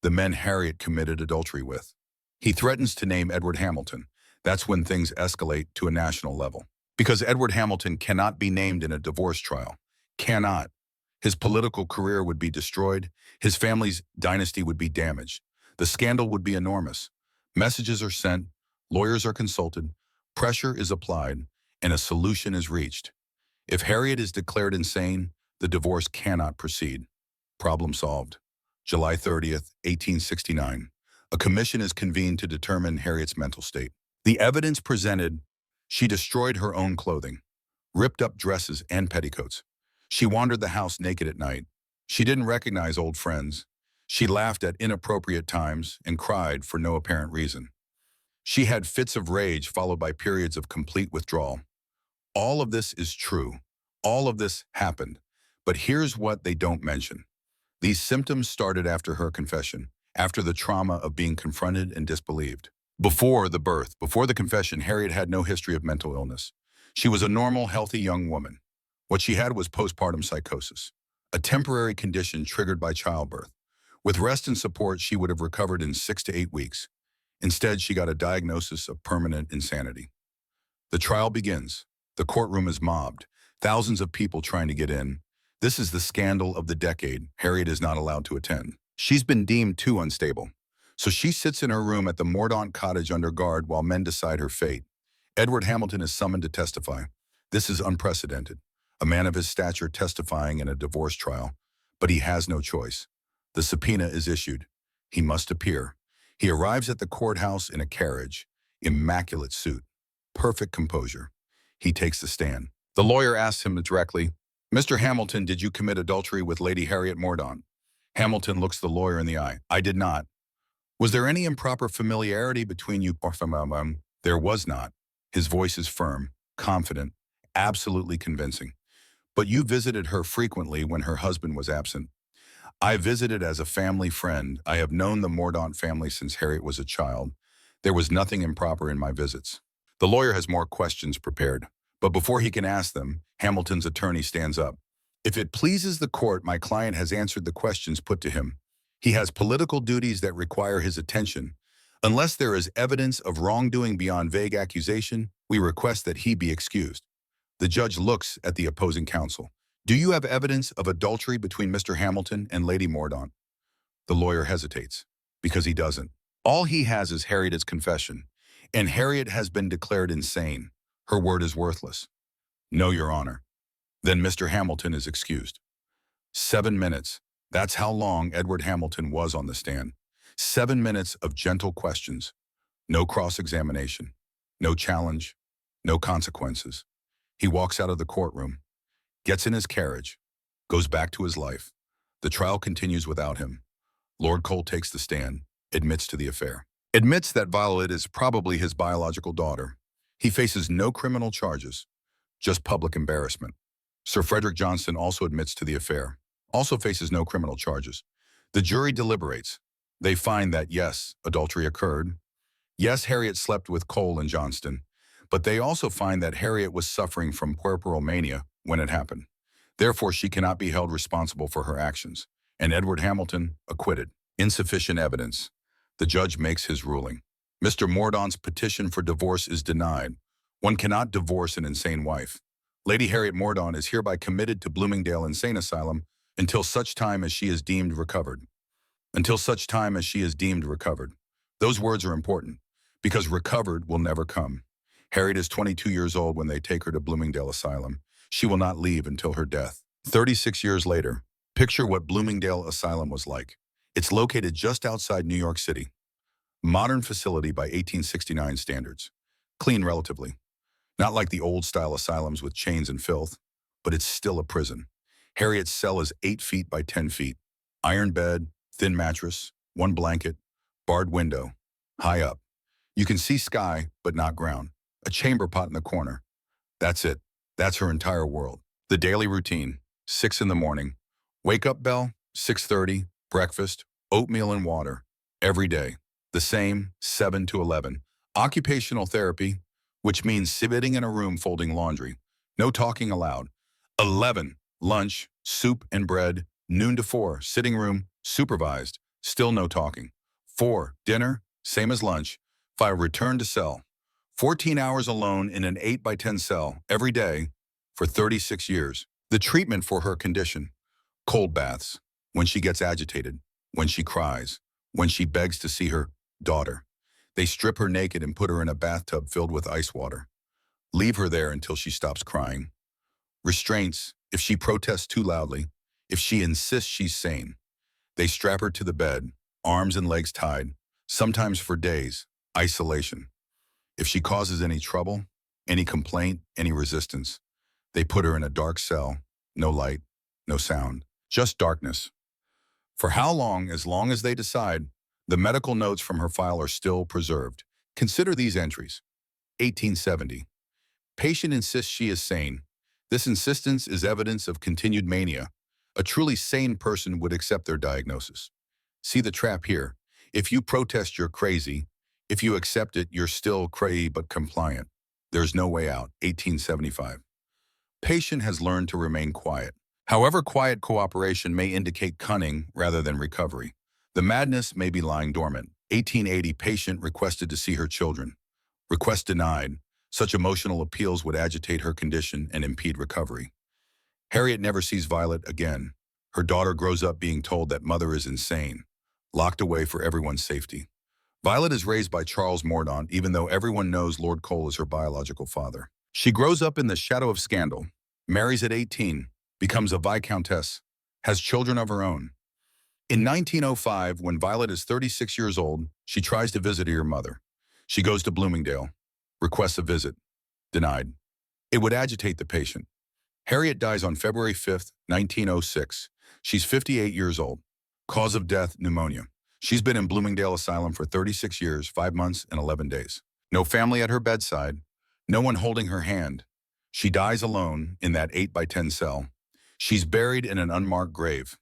the men Harriet committed adultery with. He threatens to name Edward Hamilton. That's when things escalate to a national level. Because Edward Hamilton cannot be named in a divorce trial. Cannot. His political career would be destroyed. His family's dynasty would be damaged. The scandal would be enormous. Messages are sent, lawyers are consulted, pressure is applied, and a solution is reached. If Harriet is declared insane, the divorce cannot proceed. Problem solved. July 30th, 1869. A commission is convened to determine Harriet's mental state. The evidence presented: she destroyed her own clothing, ripped up dresses and petticoats. She wandered the house naked at night. She didn't recognize old friends. She laughed at inappropriate times and cried for no apparent reason. She had fits of rage followed by periods of complete withdrawal. All of this is true. All of this happened. But here's what they don't mention. These symptoms started after her confession, after the trauma of being confronted and disbelieved. Before the birth, before the confession, Harriet had no history of mental illness. She was a normal, healthy young woman. What she had was postpartum psychosis, a temporary condition triggered by childbirth. With rest and support, she would have recovered in 6 to 8 weeks. Instead, she got a diagnosis of permanent insanity. The trial begins. The courtroom is mobbed. Thousands of people trying to get in. This is the scandal of the decade. Harriet is not allowed to attend. She's been deemed too unstable. So she sits in her room at the Mordaunt cottage under guard while men decide her fate. Edward Hamilton is summoned to testify. This is unprecedented. A man of his stature testifying in a divorce trial. But he has no choice. The subpoena is issued. He must appear. He arrives at the courthouse in a carriage, immaculate suit, perfect composure. He takes the stand. The lawyer asks him directly, "Mr. Hamilton, did you commit adultery with Lady Harriet Mordaunt?" Hamilton looks the lawyer in the eye. "I did not." "Was there any improper familiarity between you?" "There was not." His voice is firm. confident, absolutely convincing. But you visited her frequently when her husband was absent. I visited as a family friend. I have known the Mordaunt family since Harriet was a child. There was nothing improper in my visits. The lawyer has more questions prepared, but before he can ask them, Hamilton's attorney stands up. If it pleases the court, my client has answered the questions put to him. He has political duties that require his attention. Unless there is evidence of wrongdoing beyond vague accusation, we request that he be excused. The judge looks at the opposing counsel. Do you have evidence of adultery between Mr. Hamilton and Lady Mordaunt? The lawyer hesitates, because he doesn't. All he has is Harriet's confession, and Harriet has been declared insane. Her word is worthless. No, Your Honor. Then Mr. Hamilton is excused. 7 minutes. That's how long Edward Hamilton was on the stand. 7 minutes of gentle questions. No cross-examination. No challenge. No consequences. He walks out of the courtroom, gets in his carriage, goes back to his life. The trial continues without him. Lord Cole takes the stand, admits to the affair. Admits that Violet is probably his biological daughter. He faces no criminal charges, just public embarrassment. Sir Frederick Johnston also admits to the affair, also faces no criminal charges. The jury deliberates. They find that yes, adultery occurred. Yes, Harriet slept with Cole and Johnston, but they also find that Harriet was suffering from puerperomania when it happened. Therefore, she cannot be held responsible for her actions. And Edward Hamilton, acquitted. Insufficient evidence. The judge makes his ruling. Mr. Mordaunt's petition for divorce is denied. One cannot divorce an insane wife. Lady Harriet Mordaunt is hereby committed to Bloomingdale Insane Asylum until such time as she is deemed recovered. Until such time as she is deemed recovered. Those words are important, because recovered will never come. Harriet is 22 years old when they take her to Bloomingdale Asylum. She will not leave until her death. 36 years later, picture what Bloomingdale Asylum was like. It's located just outside New York City. Modern facility by 1869 standards. Clean relatively. Not like the old-style asylums with chains and filth, but it's still a prison. Harriet's cell is 8 feet by 10 feet. Iron bed, thin mattress, one blanket, barred window, high up. You can see sky, but not ground. A chamber pot in the corner. That's it. That's her entire world. The daily routine, 6 in the morning. Wake up bell, 6:30, breakfast, oatmeal and water. Every day. The same, 7 to 11. Occupational therapy, which means sitting in a room folding laundry. No talking allowed. 11, lunch, soup and bread. Noon to 4, sitting room, supervised. Still no talking. 4, dinner, same as lunch. 5, return to cell. 14 hours alone in an 8 by 10 cell every day for 36 years. The treatment for her condition: cold baths, when she gets agitated, when she cries, when she begs to see her daughter. They strip her naked and put her in a bathtub filled with ice water. Leave her there until she stops crying. Restraints, if she protests too loudly, if she insists she's sane. They strap her to the bed, arms and legs tied, sometimes for days. Isolation. If she causes any trouble, any complaint, any resistance, they put her in a dark cell, no light, no sound, just darkness. For how long? As long as they decide. The medical notes from her file are still preserved. Consider these entries. 1870. Patient insists she is sane. This insistence is evidence of continued mania. A truly sane person would accept their diagnosis. See the trap here. If you protest, you're crazy. If you accept it, you're still crazy but compliant. There's no way out. 1875. Patient has learned to remain quiet. However, quiet cooperation may indicate cunning rather than recovery. The madness may be lying dormant. 1880. Patient requested to see her children. Request denied. Such emotional appeals would agitate her condition and impede recovery. Harriet never sees Violet again. Her daughter grows up being told that mother is insane, locked away for everyone's safety. Violet is raised by Charles Mordaunt, even though everyone knows Lord Cole is her biological father. She grows up in the shadow of scandal, marries at 18, becomes a viscountess, has children of her own. In 1905, when Violet is 36 years old, she tries to visit her mother. She goes to Bloomingdale, requests a visit, denied. It would agitate the patient. Harriet dies on February 5, 1906. She's 58 years old. Cause of death, pneumonia. She's been in Bloomingdale Asylum for 36 years, 5 months, and 11 days. No family at her bedside. No one holding her hand. She dies alone in that 8 by 10 cell. She's buried in an unmarked grave,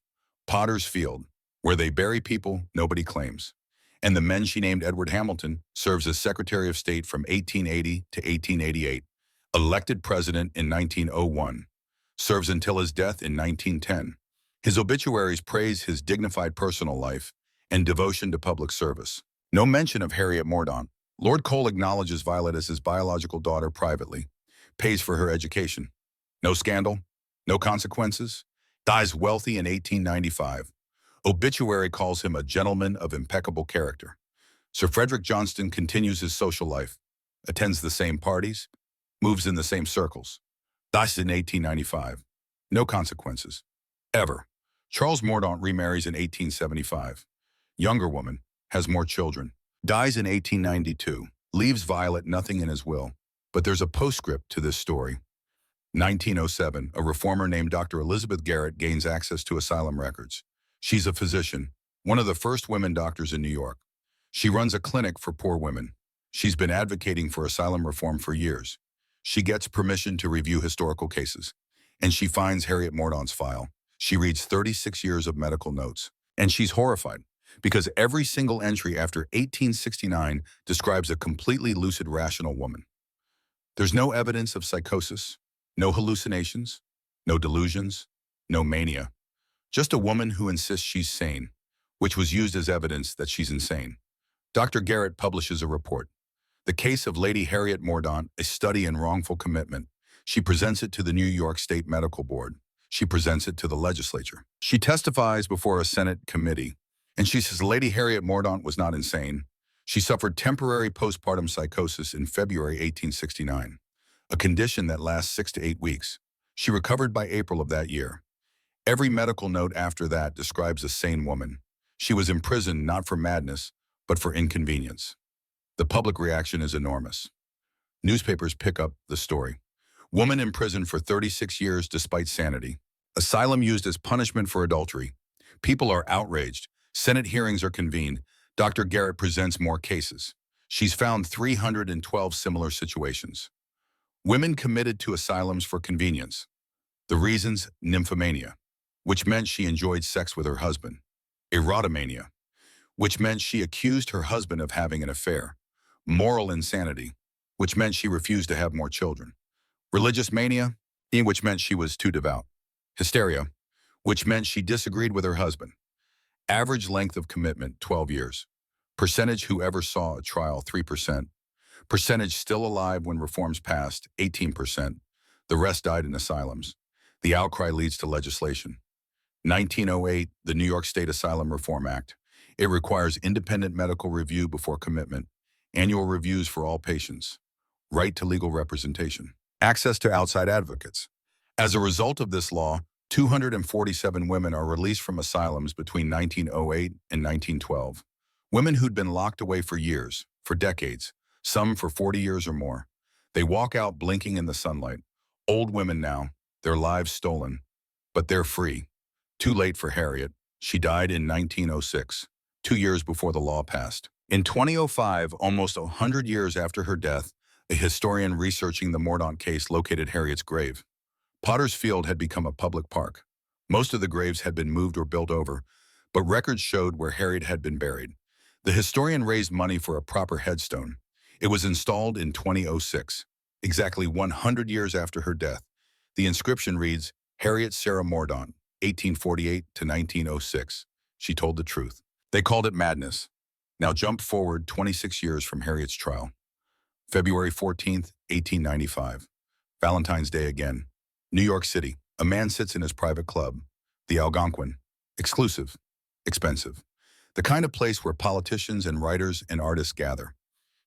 Potter's Field, where they bury people nobody claims. And the men she named Edward Hamilton serves as Secretary of State from 1880 to 1888, elected president in 1901, serves until his death in 1910. His obituaries praise his dignified personal life and devotion to public service. No mention of Harriet Mordaunt. Lord Cole acknowledges Violet as his biological daughter privately, pays for her education. No scandal, no consequences. Dies wealthy in 1895. Obituary calls him a gentleman of impeccable character. Sir Frederick Johnston continues his social life, attends the same parties, moves in the same circles. Dies in 1895. No consequences. Ever. Charles Mordaunt remarries in 1875. Younger woman, has more children. Dies in 1892. Leaves Violet nothing in his will. But there's a postscript to this story. 1907, a reformer named Dr. Elizabeth Garrett gains access to asylum records. She's a physician, one of the first women doctors in New York. She runs a clinic for poor women. She's been advocating for asylum reform for years. She gets permission to review historical cases, and she finds Harriet Mordaunt's file. She reads 36 years of medical notes, and she's horrified because every single entry after 1869 describes a completely lucid, rational woman. There's no evidence of psychosis, no hallucinations, no delusions, no mania. Just a woman who insists she's sane, which was used as evidence that she's insane. Dr. Garrett publishes a report. The case of Lady Harriet Mordaunt, a study in wrongful commitment. She presents it to the New York State Medical Board. She presents it to the legislature. She testifies before a Senate committee, and she says Lady Harriet Mordaunt was not insane. She suffered temporary postpartum psychosis in February 1869, a condition that lasts 6 to 8 weeks. She recovered by April of that year. Every medical note after that describes a sane woman. She was imprisoned not for madness, but for inconvenience. The public reaction is enormous. Newspapers pick up the story. Woman imprisoned for 36 years despite sanity. Asylum used as punishment for adultery. People are outraged. Senate hearings are convened. Dr. Garrett presents more cases. She's found 312 similar situations. Women committed to asylums for convenience. The reasons: nymphomania, which meant she enjoyed sex with her husband. Erotomania, which meant she accused her husband of having an affair. Moral insanity, which meant she refused to have more children. Religious mania, which meant she was too devout. Hysteria, which meant she disagreed with her husband. Average length of commitment, 12 years. Percentage who ever saw a trial, 3%. Percentage still alive when reforms passed, 18%. The rest died in asylums. The outcry leads to legislation. 1908, the New York State Asylum Reform Act. It requires independent medical review before commitment, annual reviews for all patients, right to legal representation, access to outside advocates. As a result of this law, 247 women are released from asylums between 1908 and 1912. Women who'd been locked away for years, for decades, some for 40 years or more. They walk out blinking in the sunlight. Old women now, their lives stolen, but they're free. Too late for Harriet. She died in 1906, 2 years before the law passed. In 2005, almost 100 years after her death, a historian researching the Mordaunt case located Harriet's grave. Potter's Field had become a public park. Most of the graves had been moved or built over, but records showed where Harriet had been buried. The historian raised money for a proper headstone. It was installed in 2006, exactly 100 years after her death. The inscription reads, Harriet Sarah Mordaunt, 1848 to 1906. She told the truth. They called it madness. Now jump forward 26 years from Harriet's trial. February 14th, 1895. Valentine's Day again. New York City. A man sits in his private club, the Algonquin. Exclusive. Expensive. The kind of place where politicians and writers and artists gather.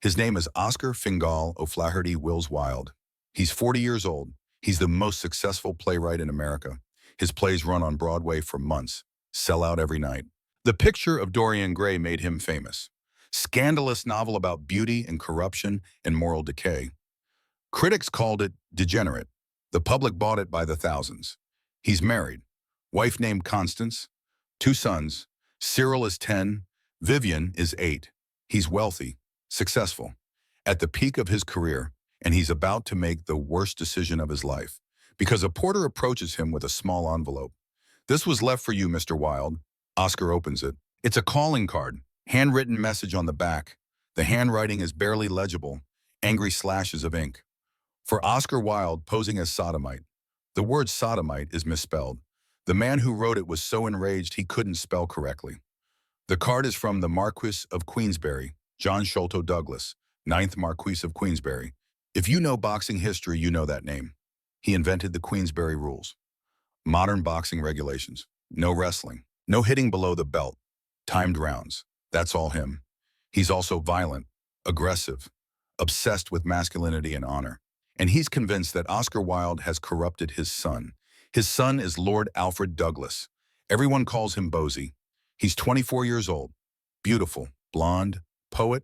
His name is Oscar Fingal O'Flaherty Wills Wilde. He's 40 years old. He's the most successful playwright in America. His plays run on Broadway for months, sell out every night. The Picture of Dorian Gray made him famous. Scandalous novel about beauty and corruption and moral decay. Critics called it degenerate. The public bought it by the thousands. He's married. Wife named Constance. 2 sons. Cyril is 10. Vivian is 8. He's wealthy, successful. At the peak of his career, and he's about to make the worst decision of his life, because a porter approaches him with a small envelope. "This was left for you, Mr. Wilde." Oscar opens it. It's a calling card, handwritten message on the back. The handwriting is barely legible, angry slashes of ink. For Oscar Wilde, posing as sodomite. The word sodomite is misspelled. The man who wrote it was so enraged he couldn't spell correctly. The card is from the Marquis of Queensberry, John Sholto Douglas, 9th Marquis of Queensberry. If you know boxing history, you know that name. He invented the Queensberry rules. Modern boxing regulations. No wrestling. No hitting below the belt. Timed rounds. That's all him. He's also violent, aggressive, obsessed with masculinity and honor. And he's convinced that Oscar Wilde has corrupted his son. His son is Lord Alfred Douglas. Everyone calls him Bosie. He's 24 years old. Beautiful, blonde, poet.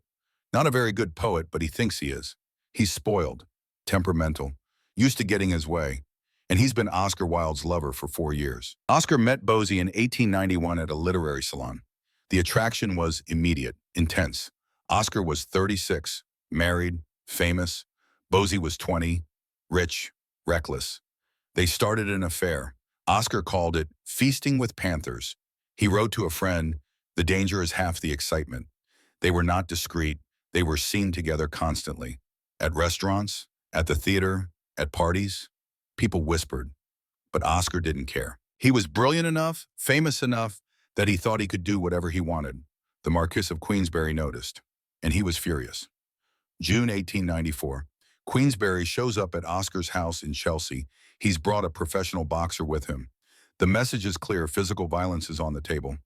Not a very good poet, but he thinks he is. He's spoiled, temperamental, used to getting his way. And he's been Oscar Wilde's lover for 4 years. Oscar met Bosie in 1891 at a literary salon. The attraction was immediate, intense. Oscar was 36, married, famous. Bosie was 20, rich, reckless. They started an affair. Oscar called it feasting with panthers. He wrote to a friend, "The danger is half the excitement." They were not discreet. They were seen together constantly. At restaurants, at the theater, at parties. People whispered, but Oscar didn't care. He was brilliant enough, famous enough, that he thought he could do whatever he wanted. The Marquis of Queensberry noticed, and he was furious. June 1894. Queensberry shows up at Oscar's house in Chelsea. He's brought a professional boxer with him. The message is clear: physical violence is on the table.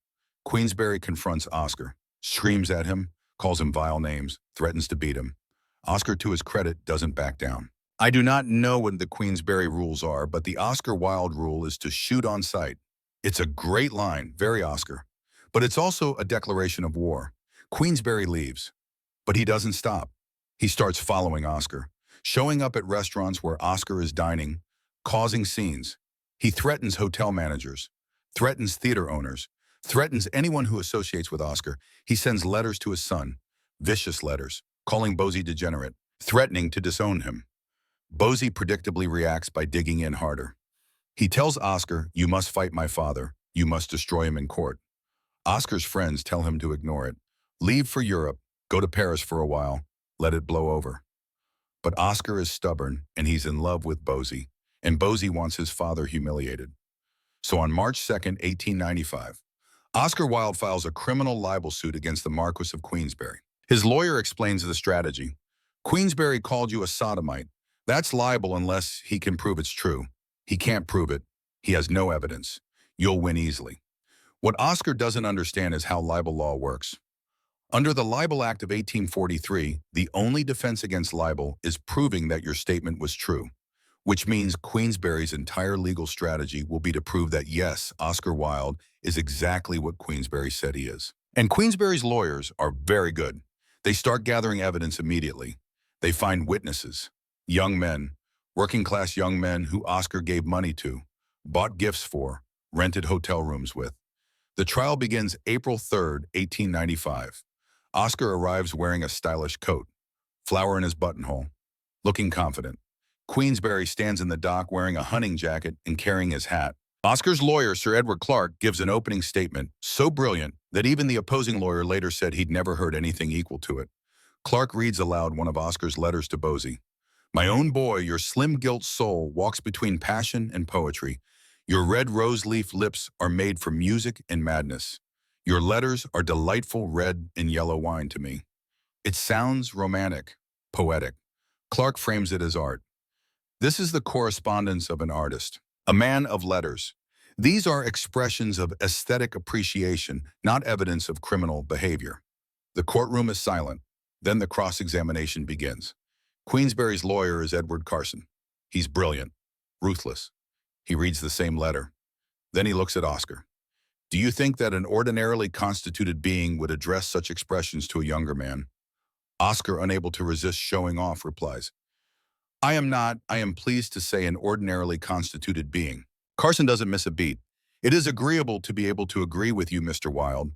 Queensberry confronts Oscar, screams at him, calls him vile names, threatens to beat him. Oscar, to his credit, doesn't back down. I do not know what the Queensberry rules are, but the Oscar Wilde rule is to shoot on sight. It's a great line, very Oscar. But it's also a declaration of war. Queensberry leaves, but he doesn't stop. He starts following Oscar, showing up at restaurants where Oscar is dining, causing scenes. He threatens hotel managers, threatens theater owners, threatens anyone who associates with Oscar. He sends letters to his son, vicious letters, calling Bosie degenerate, threatening to disown him. Bosie predictably reacts by digging in harder. He tells Oscar, "You must fight my father. You must destroy him in court." Oscar's friends tell him to ignore it. Leave for Europe, go to Paris for a while, let it blow over. But Oscar is stubborn, and he's in love with Bosie, and Bosie wants his father humiliated. So on March 2nd, 1895, Oscar Wilde files a criminal libel suit against the Marquis of Queensberry. His lawyer explains the strategy. "Queensberry called you a sodomite. That's libel unless he can prove it's true. He can't prove it. He has no evidence. You'll win easily." What Oscar doesn't understand is how libel law works. Under the Libel Act of 1843, the only defense against libel is proving that your statement was true, which means Queensberry's entire legal strategy will be to prove that yes, Oscar Wilde is exactly what Queensberry said he is. And Queensberry's lawyers are very good. They start gathering evidence immediately. They find witnesses, young men, working-class young men who Oscar gave money to, bought gifts for, rented hotel rooms with. The trial begins April 3rd, 1895. Oscar arrives wearing a stylish coat, flower in his buttonhole, looking confident. Queensberry stands in the dock wearing a hunting jacket and carrying his hat. Oscar's lawyer, Sir Edward Clark, gives an opening statement so brilliant that even the opposing lawyer later said he'd never heard anything equal to it. Clark reads aloud one of Oscar's letters to Bosie. "My own boy, your slim-gilt soul walks between passion and poetry. Your red rose-leaf lips are made for music and madness. Your letters are delightful red and yellow wine to me." It sounds romantic, poetic. Clark frames it as art. This is the correspondence of an artist, a man of letters. These are expressions of aesthetic appreciation, not evidence of criminal behavior. The courtroom is silent. Then the cross-examination begins. Queensberry's lawyer is Edward Carson. He's brilliant, ruthless. He reads the same letter. Then he looks at Oscar. "Do you think that an ordinarily constituted being would address such expressions to a younger man?" Oscar, unable to resist showing off, replies, I am pleased to say, an ordinarily constituted being." Carson doesn't miss a beat. "It is agreeable to be able to agree with you, Mr. Wilde."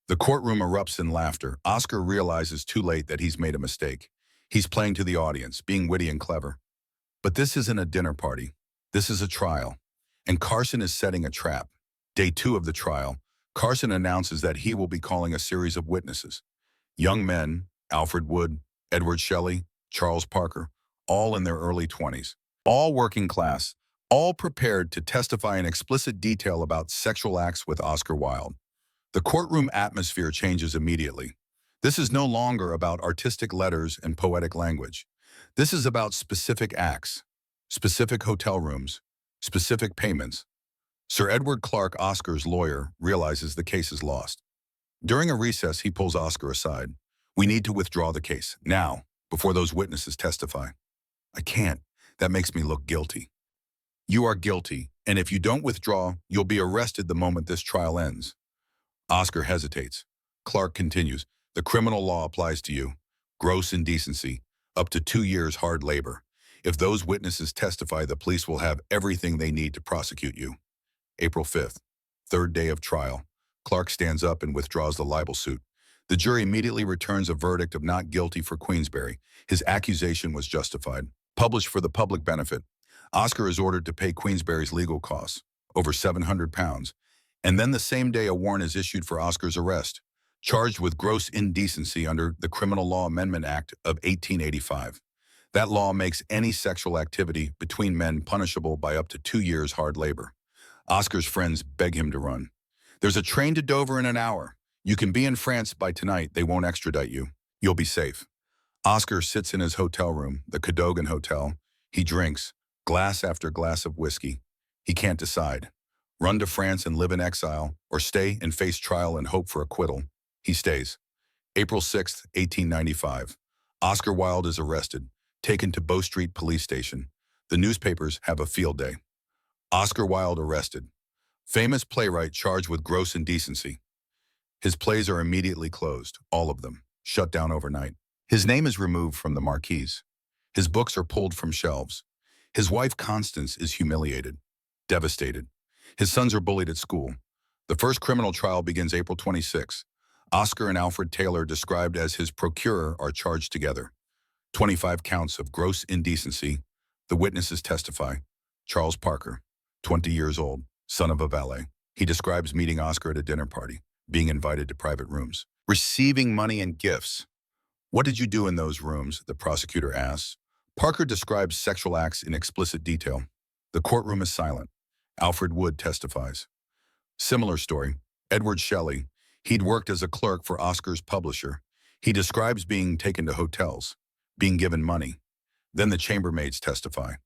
The courtroom erupts in laughter. Oscar realizes too late that he's made a mistake. He's playing to the audience, being witty and clever. But this isn't a dinner party. This is a trial. And Carson is setting a trap. Day 2 of the trial, Carson announces that he will be calling a series of witnesses. Young men, Alfred Wood, Edward Shelley, Charles Parker, all in their early 20s. All working class, all prepared to testify in explicit detail about sexual acts with Oscar Wilde. The courtroom atmosphere changes immediately. This is no longer about artistic letters and poetic language. This is about specific acts, specific hotel rooms, specific payments. Sir Edward Clark, Oscar's lawyer, realizes the case is lost. During a recess, he pulls Oscar aside. "We need to withdraw the case, now, before those witnesses testify." "I can't. That makes me look guilty." "You are guilty, and if you don't withdraw, you'll be arrested the moment this trial ends." Oscar hesitates. Clark continues, "The criminal law applies to you. Gross indecency, up to 2 years hard labor. If those witnesses testify, the police will have everything they need to prosecute you." April 5th, third day of trial. Clark stands up and withdraws the libel suit. The jury immediately returns a verdict of not guilty for Queensberry. His accusation was justified. Published for the public benefit. Oscar is ordered to pay Queensberry's legal costs, over £700, and then the same day a warrant is issued for Oscar's arrest, charged with gross indecency under the Criminal Law Amendment Act of 1885. That law makes any sexual activity between men punishable by up to 2 years hard labor. Oscar's friends beg him to run. "There's a train to Dover in an hour. You can be in France by tonight. They won't extradite you. You'll be safe." Oscar sits in his hotel room, the Cadogan Hotel. He drinks, glass after glass of whiskey. He can't decide. Run to France and live in exile, or stay and face trial and hope for acquittal. He stays. April 6th, 1895. Oscar Wilde is arrested, taken to Bow Street Police Station. The newspapers have a field day. Oscar Wilde arrested. Famous playwright charged with gross indecency. His plays are immediately closed, all of them, shut down overnight. His name is removed from the marquees. His books are pulled from shelves. His wife Constance is humiliated, devastated. His sons are bullied at school. The first criminal trial begins April 26. Oscar and Alfred Taylor, described as his procurer, are charged together. 25 counts of gross indecency. The witnesses testify. Charles Parker, 20 years old, son of a valet. He describes meeting Oscar at a dinner party, being invited to private rooms, receiving money and gifts. "What did you do in those rooms?" the prosecutor asks. Parker describes sexual acts in explicit detail. The courtroom is silent. Alfred Wood testifies. Similar story. Edward Shelley. He'd worked as a clerk for Oscar's publisher. He describes being taken to hotels, being given money. Then the chambermaids testify.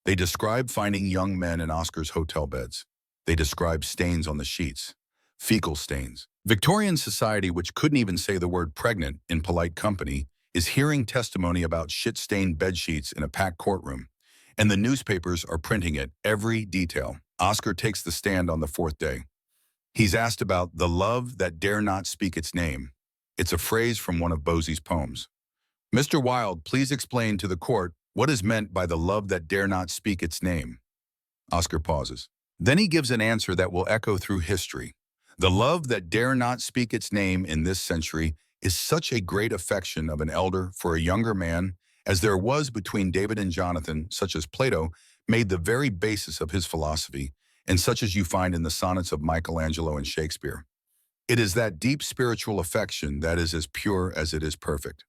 They describe finding young men in Oscar's hotel beds. They describe stains on the sheets, fecal stains. Victorian society, which couldn't even say the word pregnant in polite company, is hearing testimony about shit-stained bedsheets in a packed courtroom. And the newspapers are printing it, every detail. Oscar takes the stand on the 4th day. He's asked about the love that dare not speak its name. It's a phrase from one of Boesie's poems. "Mr. Wilde, please explain to the court what is meant by the love that dare not speak its name." Oscar pauses. Then he gives an answer that will echo through history. "The love that dare not speak its name in this century is such a great affection of an elder for a younger man as there was between David and Jonathan, such as Plato made the very basis of his philosophy, and such as you find in the sonnets of Michelangelo and Shakespeare. It is that deep spiritual affection that is as pure as it is perfect.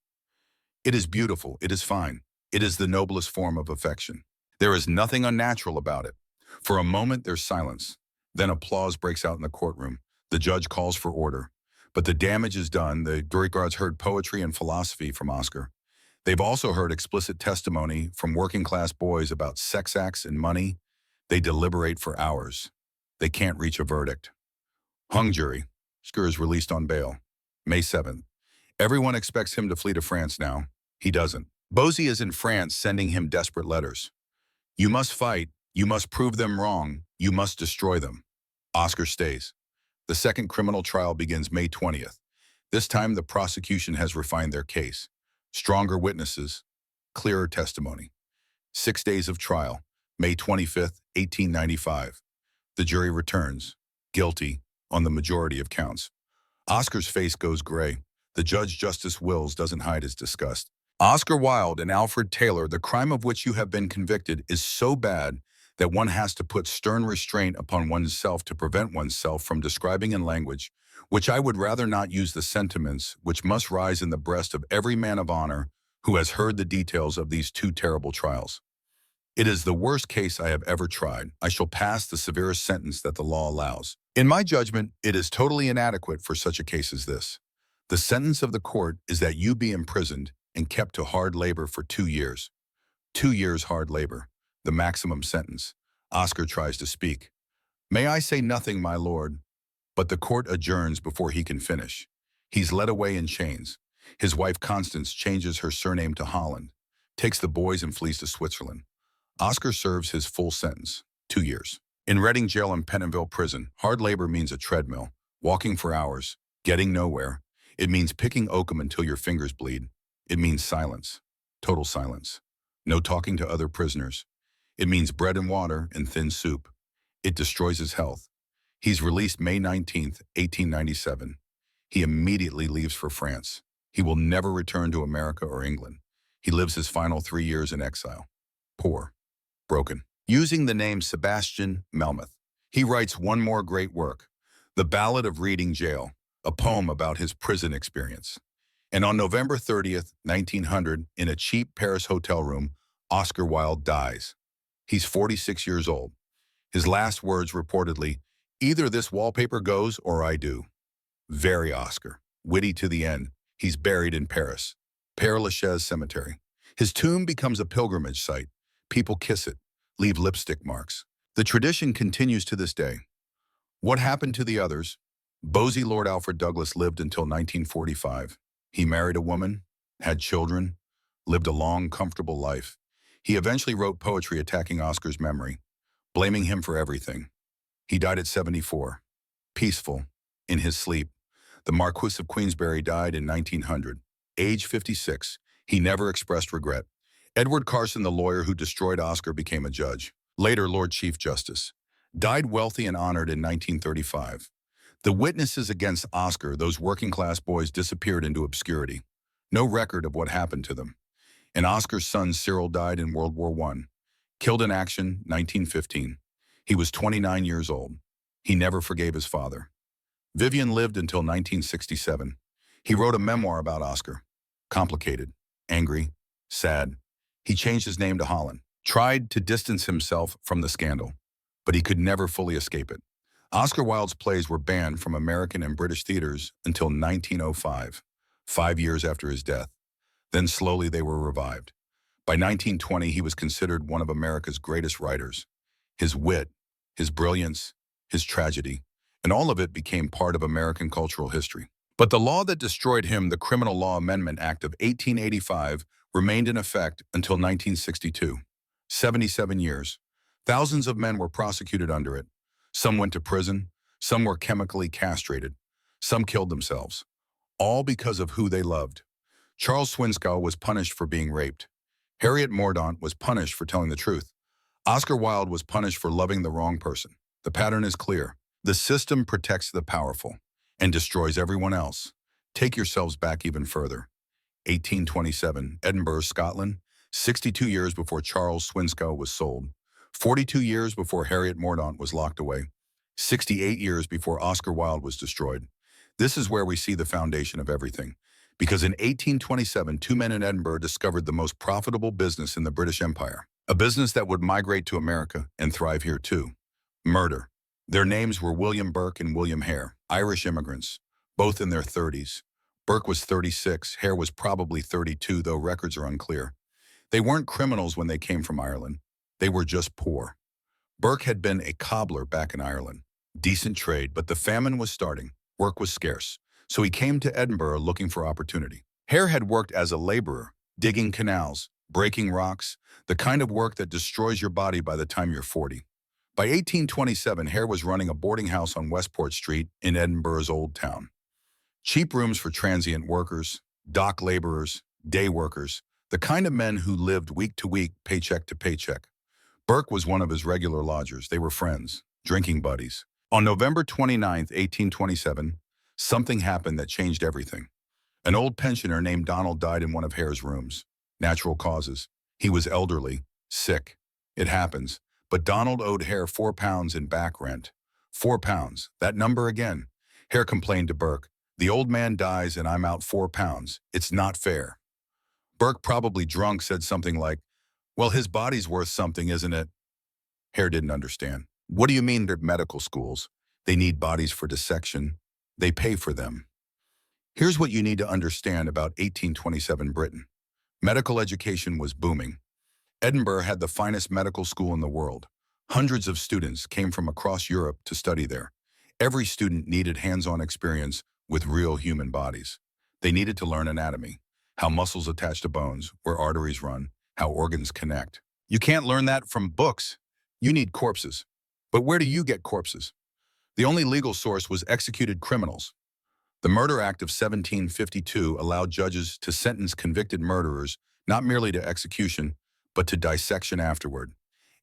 It is beautiful, it is fine. It is the noblest form of affection. There is nothing unnatural about it." For a moment, there's silence. Then applause breaks out in the courtroom. The judge calls for order. But the damage is done. The jury guards heard poetry and philosophy from Oscar. They've also heard explicit testimony from working-class boys about sex acts and money. They deliberate for hours. They can't reach a verdict. Hung jury. Oscar is released on bail. May 7th. Everyone expects him to flee to France now. He doesn't. Bosie is in France sending him desperate letters. "You must fight. You must prove them wrong. You must destroy them." Oscar stays. The second criminal trial begins May 20th. This time the prosecution has refined their case. Stronger witnesses, clearer testimony. 6 days of trial, May 25th, 1895. The jury returns, guilty, on the majority of counts. Oscar's face goes gray. The judge, Justice Wills, doesn't hide his disgust. Oscar Wilde and Alfred Taylor, the crime of which you have been convicted is so bad that one has to put stern restraint upon oneself to prevent oneself from describing in language, which I would rather not use the sentiments which must rise in the breast of every man of honor who has heard the details of these two terrible trials. It is the worst case I have ever tried. I shall pass the severest sentence that the law allows. In my judgment, it is totally inadequate for such a case as this. The sentence of the court is that you be imprisoned and kept to hard labor for 2 years. 2 years hard labor, the maximum sentence. Oscar tries to speak. May I say nothing, my lord? But the court adjourns before he can finish. He's led away in chains. His wife Constance changes her surname to Holland, takes the boys and flees to Switzerland. Oscar serves his full sentence, 2 years. In Reading Jail and Pentonville Prison, hard labor means a treadmill, walking for hours, getting nowhere. It means picking oakum until your fingers bleed. It means silence, total silence. No talking to other prisoners. It means bread and water and thin soup. It destroys his health. He's released May 19th, 1897. He immediately leaves for France. He will never return to America or England. He lives his final 3 years in exile. Poor. Broken. Using the name Sebastian Melmoth, he writes one more great work, The Ballad of Reading Jail, a poem about his prison experience. And on November 30th, 1900, in a cheap Paris hotel room, Oscar Wilde dies. He's 46 years old. His last words reportedly, either this wallpaper goes or I do. Very Oscar. Witty to the end. He's buried in Paris. Père Lachaise Cemetery. His tomb becomes a pilgrimage site. People kiss it, leave lipstick marks. The tradition continues to this day. What happened to the others? Bosie Lord Alfred Douglas lived until 1945. He married a woman, had children, lived a long, comfortable life. He eventually wrote poetry attacking Oscar's memory, blaming him for everything. He died at 74, peaceful, in his sleep. The Marquis of Queensberry died in 1900, age 56. He never expressed regret. Edward Carson, the lawyer who destroyed Oscar, became a judge, later Lord Chief Justice. Died wealthy and honored in 1935. The witnesses against Oscar, those working-class boys, disappeared into obscurity. No record of what happened to them. And Oscar's son Cyril died in World War I. Killed in action, 1915. He was 29 years old. He never forgave his father. Vivian lived until 1967. He wrote a memoir about Oscar. Complicated, angry, sad. He changed his name to Holland, tried to distance himself from the scandal, but he could never fully escape it. Oscar Wilde's plays were banned from American and British theaters until 1905, 5 years after his death. Then slowly they were revived. By 1920, he was considered one of America's greatest writers. His wit, his brilliance, his tragedy, and all of it became part of American cultural history. But the law that destroyed him, the Criminal Law Amendment Act of 1885, remained in effect until 1962. 77 years. Thousands of men were prosecuted under it. Some went to prison, some were chemically castrated, some killed themselves, all because of who they loved. Charles Swinskow was punished for being raped. Harriet Mordaunt was punished for telling the truth. Oscar Wilde was punished for loving the wrong person. The pattern is clear. The system protects the powerful and destroys everyone else. Take yourselves back even further. 1827, Edinburgh, Scotland, 62 years before Charles Swinskow was sold, 42 years before Harriet Mordaunt was locked away, 68 years before Oscar Wilde was destroyed. This is where we see the foundation of everything. Because in 1827, two men in Edinburgh discovered the most profitable business in the British Empire, a business that would migrate to America and thrive here too. Murder. Their names were William Burke and William Hare, Irish immigrants, both in their 30s. Burke was 36, Hare was probably 32, though records are unclear. They weren't criminals when they came from Ireland. They were just poor. Burke had been a cobbler back in Ireland. Decent trade, but the famine was starting. Work was scarce. So he came to Edinburgh looking for opportunity. Hare had worked as a laborer, digging canals, breaking rocks, the kind of work that destroys your body by the time you're 40. By 1827, Hare was running a boarding house on Westport Street in Edinburgh's Old Town. Cheap rooms for transient workers, dock laborers, day workers, the kind of men who lived week to week, paycheck to paycheck. Burke was one of his regular lodgers. They were friends, drinking buddies. On November 29, 1827, something happened that changed everything. An old pensioner named Donald died in one of Hare's rooms. Natural causes. He was elderly, sick. It happens. But Donald owed Hare 4 pounds in back rent. 4 pounds. That number again. Hare complained to Burke. The old man dies and I'm out 4 pounds. It's not fair. Burke, probably drunk, said something like, well, his body's worth something, isn't it? Hare didn't understand. What do you mean they're medical schools? They need bodies for dissection. They pay for them. Here's what you need to understand about 1827 Britain. Medical education was booming. Edinburgh had the finest medical school in the world. Hundreds of students came from across Europe to study there. Every student needed hands-on experience with real human bodies. They needed to learn anatomy, how muscles attach to bones, where arteries run, how organs connect. You can't learn that from books. You need corpses. But where do you get corpses? The only legal source was executed criminals. The Murder Act of 1752 allowed judges to sentence convicted murderers not merely to execution, but to dissection afterward,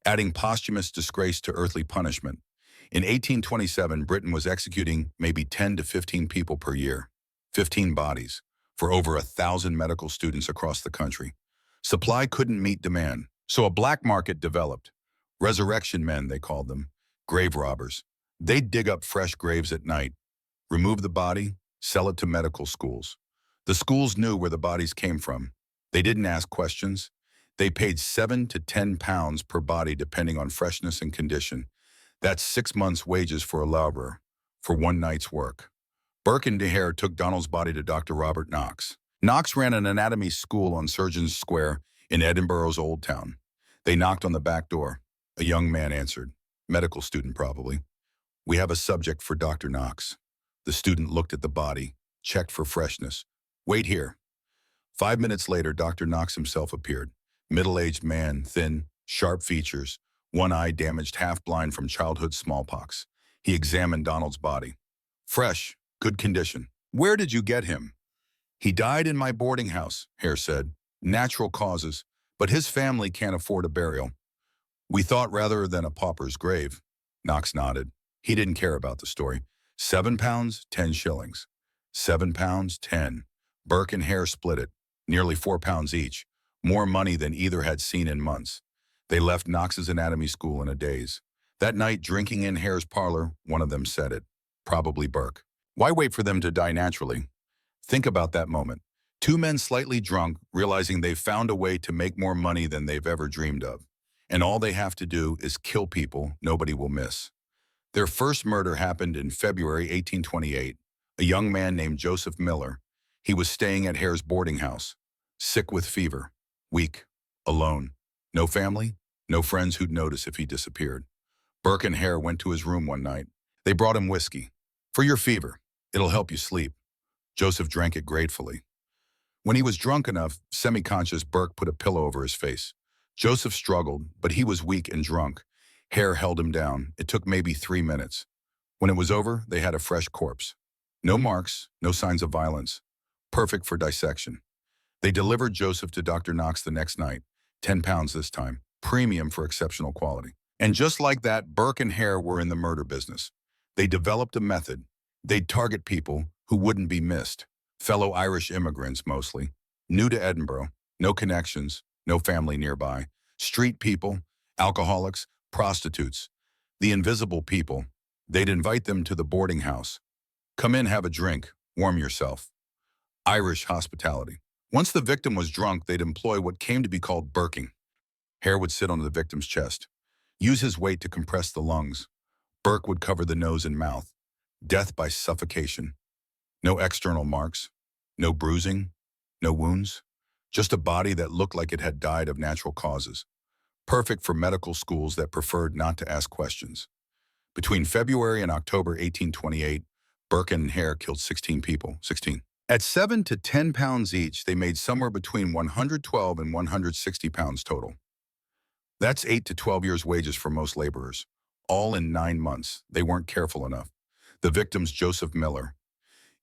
adding posthumous disgrace to earthly punishment. In 1827, Britain was executing maybe 10 to 15 people per year, 15 bodies, for over 1,000 medical students across the country. Supply couldn't meet demand, so a black market developed. Resurrection men, they called them, grave robbers. They'd dig up fresh graves at night, remove the body, sell it to medical schools. The schools knew where the bodies came from. They didn't ask questions. They paid 7 to 10 pounds per body depending on freshness and condition. That's 6 months' wages for a laborer, for one night's work. Burke and Hare took Donald's body to Dr. Robert Knox. Knox ran an anatomy school on Surgeons Square in Edinburgh's Old Town. They knocked on the back door. A young man answered, medical student probably. We have a subject for Dr. Knox. The student looked at the body, checked for freshness. Wait here. 5 minutes later, Dr. Knox himself appeared. Middle-aged man, thin, sharp features, one eye damaged, half-blind from childhood smallpox. He examined Donald's body. Fresh, good condition. Where did you get him? He died in my boarding house, Hare said. Natural causes, but his family can't afford a burial. We thought rather than a pauper's grave. Knox nodded. He didn't care about the story. 7 pounds, 10 shillings. 7 pounds, 10. Burke and Hare split it, nearly 4 pounds each, more money than either had seen in months. They left Knox's anatomy school in a daze. That night, drinking in Hare's parlor, one of them said it, probably Burke. Why wait for them to die naturally? Think about that moment. Two men slightly drunk, realizing they've found a way to make more money than they've ever dreamed of. And all they have to do is kill people nobody will miss. Their first murder happened in February 1828. A young man named Joseph Miller. He was staying at Hare's boarding house, sick with fever, weak, alone. No family, no friends who'd notice if he disappeared. Burke and Hare went to his room one night. They brought him whiskey. For your fever, it'll help you sleep. Joseph drank it gratefully. When he was drunk enough, semi-conscious, Burke put a pillow over his face. Joseph struggled, but he was weak and drunk. Hare held him down. It took maybe 3 minutes. When it was over, they had a fresh corpse. No marks, no signs of violence. Perfect for dissection. They delivered Joseph to Dr. Knox the next night. 10 pounds this time. Premium for exceptional quality. And just like that, Burke and Hare were in the murder business. They developed a method. They'd target people who wouldn't be missed. Fellow Irish immigrants, mostly. New to Edinburgh. No connections. No family nearby. Street people. Alcoholics. Prostitutes. The invisible people. They'd invite them to the boarding house. Come in, have a drink. Warm yourself. Irish hospitality. Once the victim was drunk, they'd employ what came to be called burking. Hare would sit on the victim's chest. Use his weight to compress the lungs. Burke would cover the nose and mouth. Death by suffocation. No external marks. No bruising. No wounds. Just a body that looked like it had died of natural causes. Perfect for medical schools that preferred not to ask questions. Between February and October 1828, Burke and Hare killed 16 people. 16. At 7 to 10 pounds each, they made somewhere between 112 and 160 pounds total. That's 8 to 12 years' wages for most laborers. All in 9 months. They weren't careful enough. The victims: Joseph Miller.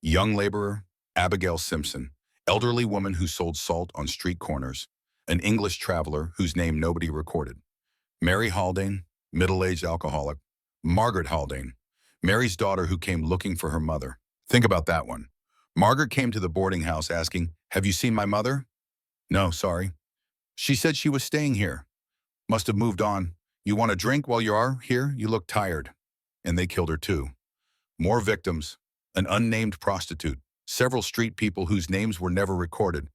Young laborer, Abigail Simpson. Elderly woman who sold salt on street corners. An English traveler whose name nobody recorded. Mary Haldane, middle-aged alcoholic. Margaret Haldane, Mary's daughter who came looking for her mother. Think about that one. Margaret came to the boarding house asking, "Have you seen my mother?" "No, sorry." She said she was staying here. Must have moved on. You want a drink while you are here? You look tired. And they killed her too. More victims, an unnamed prostitute, several street people whose names were never recorded.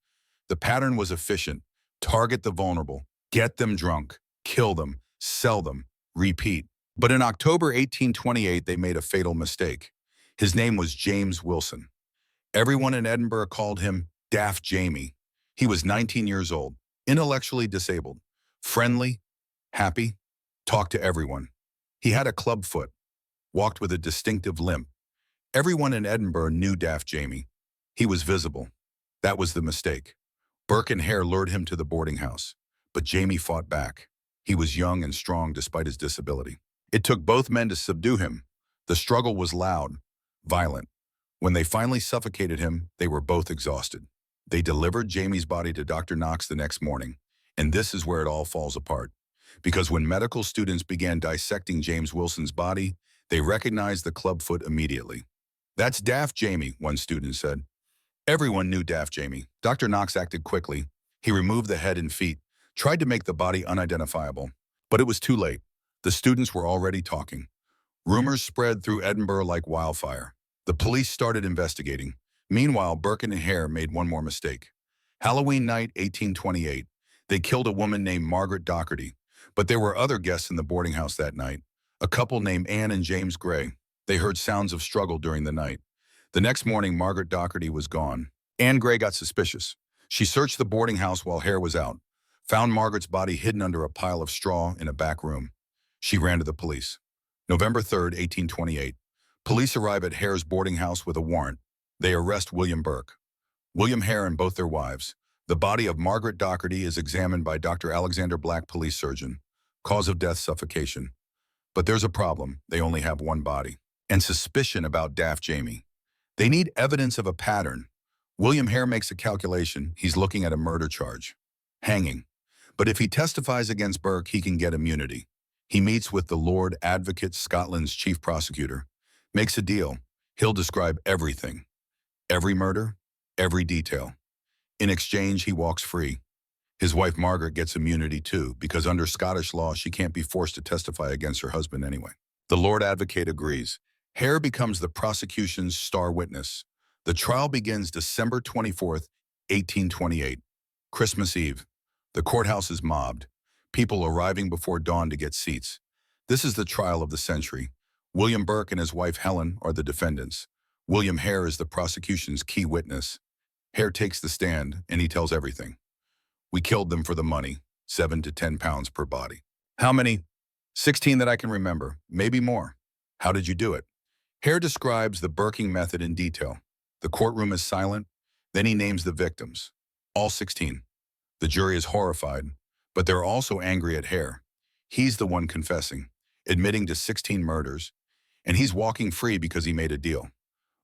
The pattern was efficient. Target the vulnerable, get them drunk, kill them, sell them, repeat. But in October 1828, they made a fatal mistake. His name was James Wilson. Everyone in Edinburgh called him Daft Jamie. He was 19 years old, intellectually disabled, friendly, happy, talked to everyone. He had a club foot, walked with a distinctive limp. Everyone in Edinburgh knew Daft Jamie. He was visible. That was the mistake. Burke and Hare lured him to the boarding house, but Jamie fought back. He was young and strong despite his disability. It took both men to subdue him. The struggle was loud, violent. When they finally suffocated him, they were both exhausted. They delivered Jamie's body to Dr. Knox the next morning, and this is where it all falls apart. Because when medical students began dissecting James Wilson's body, they recognized the clubfoot immediately. "That's Daft Jamie," one student said. Everyone knew Daft Jamie. Dr. Knox acted quickly. He removed the head and feet, tried to make the body unidentifiable. But it was too late. The students were already talking. Rumors spread through Edinburgh like wildfire. The police started investigating. Meanwhile, Burke and Hare made one more mistake. Halloween night, 1828, they killed a woman named Margaret Docherty. But there were other guests in the boarding house that night, a couple named Anne and James Gray. They heard sounds of struggle during the night. The next morning, Margaret Docherty was gone. Anne Gray got suspicious. She searched the boarding house while Hare was out, found Margaret's body hidden under a pile of straw in a back room. She ran to the police. November 3rd, 1828. Police arrive at Hare's boarding house with a warrant. They arrest William Burke, William Hare, and both their wives. The body of Margaret Docherty is examined by Dr. Alexander Black, police surgeon. Cause of death, suffocation. But there's a problem. They only have one body. And suspicion about Daft Jamie. They need evidence of a pattern. William Hare makes a calculation. He's looking at a murder charge. Hanging. But if he testifies against Burke, he can get immunity. He meets with the Lord Advocate, Scotland's chief prosecutor. Makes a deal. He'll describe everything. Every murder, every detail. In exchange, he walks free. His wife Margaret gets immunity too, because under Scottish law, she can't be forced to testify against her husband anyway. The Lord Advocate agrees. Hare becomes the prosecution's star witness. The trial begins December 24th, 1828. Christmas Eve. The courthouse is mobbed. People arriving before dawn to get seats. This is the trial of the century. William Burke and his wife Helen are the defendants. William Hare is the prosecution's key witness. Hare takes the stand, and he tells everything. "We killed them for the money, 7 to 10 pounds per body." "How many?" 16 that I can remember, maybe more." "How did you do it?" Hare describes the Burking method in detail. The courtroom is silent. Then he names the victims. All 16. The jury is horrified, but they're also angry at Hare. He's the one confessing, admitting to 16 murders, and he's walking free because he made a deal.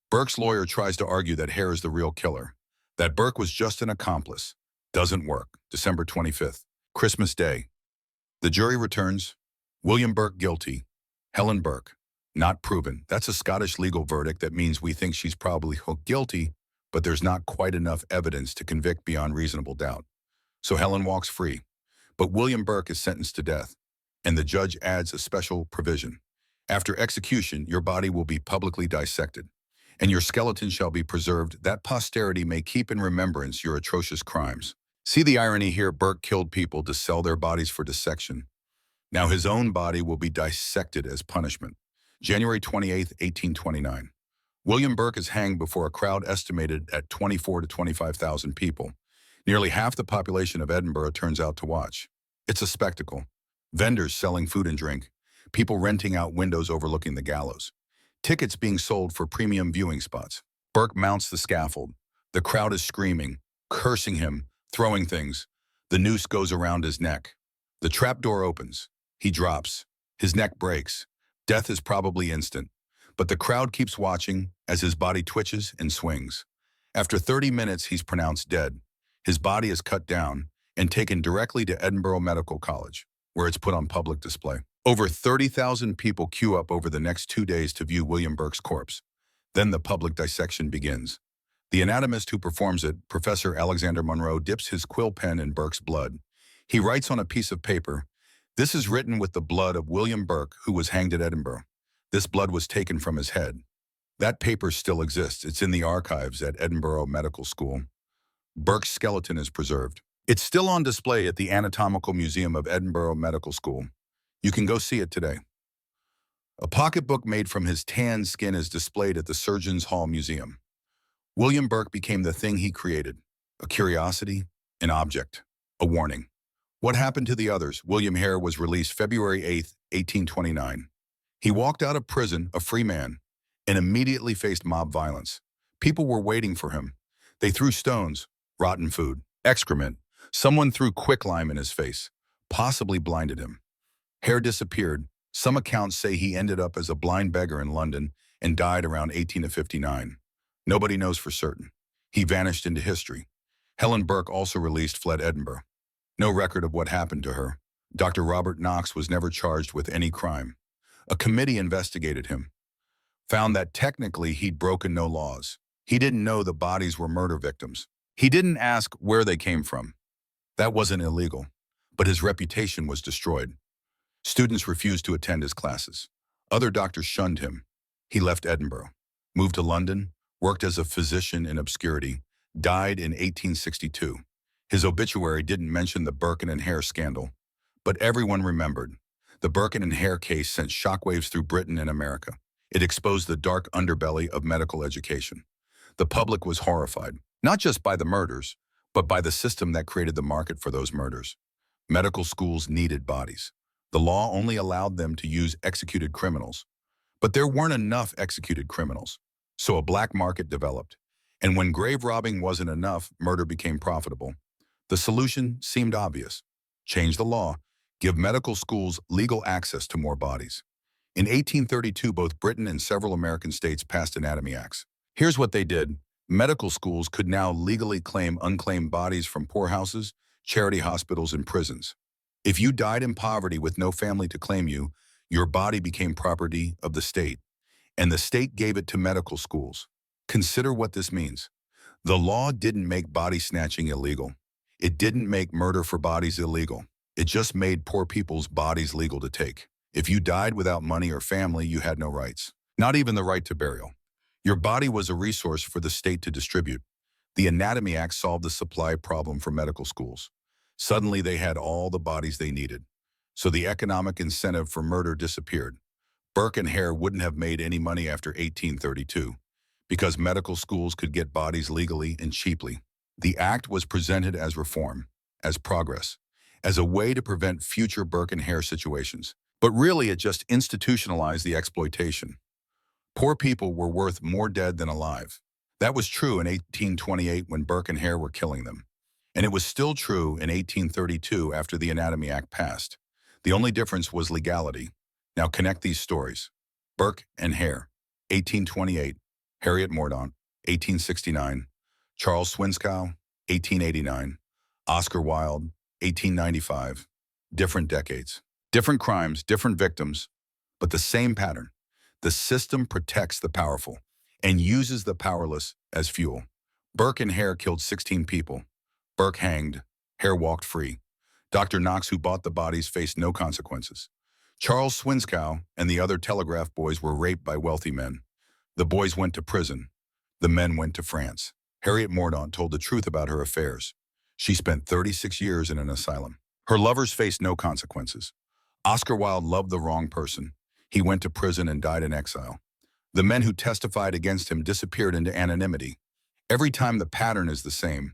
Burke's lawyer tries to argue that Hare is the real killer, that Burke was just an accomplice. Doesn't work. December 25th, Christmas Day. The jury returns. William Burke guilty. Helen Burke not proven. That's a Scottish legal verdict that means we think she's probably guilty, but there's not quite enough evidence to convict beyond reasonable doubt. So Helen walks free. But William Burke is sentenced to death, and the judge adds a special provision. After execution, your body will be publicly dissected, and your skeleton shall be preserved, that posterity may keep in remembrance your atrocious crimes. See the irony here. Burke killed people to sell their bodies for dissection. Now his own body will be dissected as punishment. January 28th, 1829. William Burke is hanged before a crowd estimated at 24 to 25,000 people. Nearly half the population of Edinburgh turns out to watch. It's a spectacle. Vendors selling food and drink, people renting out windows overlooking the gallows, tickets being sold for premium viewing spots. Burke mounts the scaffold. The crowd is screaming, cursing him, throwing things. The noose goes around his neck. The trapdoor opens. He drops. His neck breaks. Death is probably instant, but the crowd keeps watching as his body twitches and swings. After 30 minutes, he's pronounced dead. His body is cut down and taken directly to Edinburgh Medical College, where it's put on public display. Over 30,000 people queue up over the next 2 days to view William Burke's corpse. Then the public dissection begins. The anatomist who performs it, Professor Alexander Monroe, dips his quill pen in Burke's blood. He writes on a piece of paper, "This is written with the blood of William Burke, who was hanged at Edinburgh. This blood was taken from his head." That paper still exists. It's in the archives at Edinburgh Medical School. Burke's skeleton is preserved. It's still on display at the Anatomical Museum of Edinburgh Medical School. You can go see it today. A pocketbook made from his tanned skin is displayed at the Surgeons Hall Museum. William Burke became the thing he created: a curiosity, an object, a warning. What happened to the others? William Hare was released February 8, 1829. He walked out of prison a free man and immediately faced mob violence. People were waiting for him. They threw stones, rotten food, excrement. Someone threw quicklime in his face, possibly blinded him. Hare disappeared. Some accounts say he ended up as a blind beggar in London and died around 1859. Nobody knows for certain. He vanished into history. Helen Burke, also released, fled Edinburgh. No record of what happened to her. Dr. Robert Knox was never charged with any crime. A committee investigated him, found that technically he'd broken no laws. He didn't know the bodies were murder victims. He didn't ask where they came from. That wasn't illegal, but his reputation was destroyed. Students refused to attend his classes. Other doctors shunned him. He left Edinburgh, moved to London, worked as a physician in obscurity, died in 1862. His obituary didn't mention the Birkin and Hare scandal, but everyone remembered. The Birkin and Hare case sent shockwaves through Britain and America. It exposed the dark underbelly of medical education. The public was horrified, not just by the murders, but by the system that created the market for those murders. Medical schools needed bodies. The law only allowed them to use executed criminals. But there weren't enough executed criminals, so a black market developed. And when grave robbing wasn't enough, murder became profitable. The solution seemed obvious: change the law, give medical schools legal access to more bodies. In 1832, both Britain and several American states passed anatomy acts. Here's what they did. Medical schools could now legally claim unclaimed bodies from poorhouses, charity hospitals, and prisons. If you died in poverty with no family to claim you, your body became property of the state, and the state gave it to medical schools. Consider what this means. The law didn't make body snatching illegal. It didn't make murder for bodies illegal. It just made poor people's bodies legal to take. If you died without money or family, you had no rights, not even the right to burial. Your body was a resource for the state to distribute. The Anatomy Act solved the supply problem for medical schools. Suddenly, they had all the bodies they needed. So the economic incentive for murder disappeared. Burke and Hare wouldn't have made any money after 1832 because medical schools could get bodies legally and cheaply. The act was presented as reform, as progress, as a way to prevent future Burke and Hare situations. But really, it just institutionalized the exploitation. Poor people were worth more dead than alive. That was true in 1828 when Burke and Hare were killing them. And it was still true in 1832 after the Anatomy Act passed. The only difference was legality. Now connect these stories. Burke and Hare, 1828. Harriet Mordaunt, 1869. Charles Swinskow, 1889. Oscar Wilde, 1895. Different decades, different crimes, different victims, but the same pattern. The system protects the powerful and uses the powerless as fuel. Burke and Hare killed 16 people. Burke hanged. Hare walked free. Dr. Knox, who bought the bodies, faced no consequences. Charles Swinskow and the other telegraph boys were raped by wealthy men. The boys went to prison. The men went to France. Harriet Mordaunt told the truth about her affairs. She spent 36 years in an asylum. Her lovers faced no consequences. Oscar Wilde loved the wrong person. He went to prison and died in exile. The men who testified against him disappeared into anonymity. Every time the pattern is the same.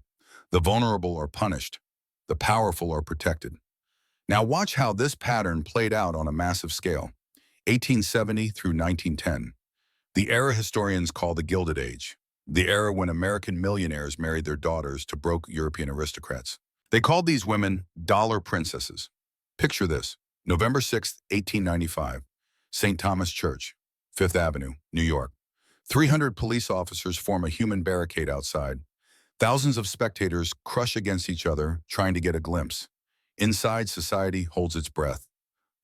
The vulnerable are punished. The powerful are protected. Now watch how this pattern played out on a massive scale. 1870 through 1910. The era historians call the Gilded Age. The era when American millionaires married their daughters to broke European aristocrats. They called these women dollar princesses. Picture this. November 6, 1895. St. Thomas Church, Fifth Avenue, New York. 300 police officers form a human barricade outside. Thousands of spectators crush against each other, trying to get a glimpse. Inside, society holds its breath.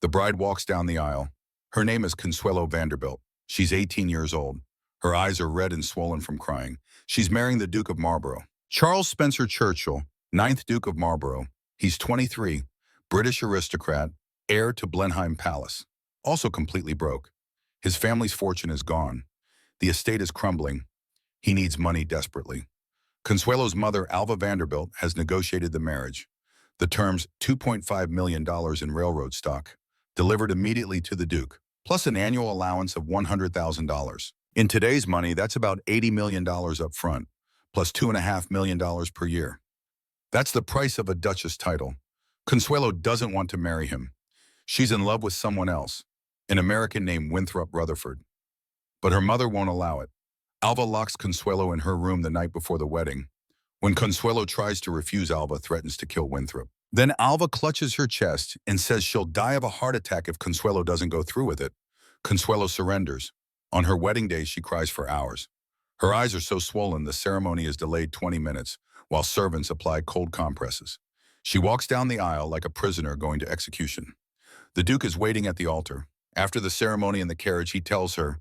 The bride walks down the aisle. Her name is Consuelo Vanderbilt. She's 18 years old. Her eyes are red and swollen from crying. She's marrying the Duke of Marlborough. Charles Spencer Churchill, 9th Duke of Marlborough. He's 23, British aristocrat, heir to Blenheim Palace, also completely broke. His family's fortune is gone. The estate is crumbling. He needs money desperately. Consuelo's mother, Alva Vanderbilt, has negotiated the marriage. The terms $2.5 million in railroad stock, delivered immediately to the Duke, plus an annual allowance of $100,000. In today's money, that's about $80 million up front, plus $2.5 million per year. That's the price of a duchess title. Consuelo doesn't want to marry him. She's in love with someone else, an American named Winthrop Rutherford. But her mother won't allow it. Alva locks Consuelo in her room the night before the wedding. When Consuelo tries to refuse, Alva threatens to kill Winthrop. Then Alva clutches her chest and says she'll die of a heart attack if Consuelo doesn't go through with it. Consuelo surrenders. On her wedding day, she cries for hours. Her eyes are so swollen the ceremony is delayed 20 minutes, while servants apply cold compresses. She walks down the aisle like a prisoner going to execution. The Duke is waiting at the altar. After the ceremony in the carriage, he tells her,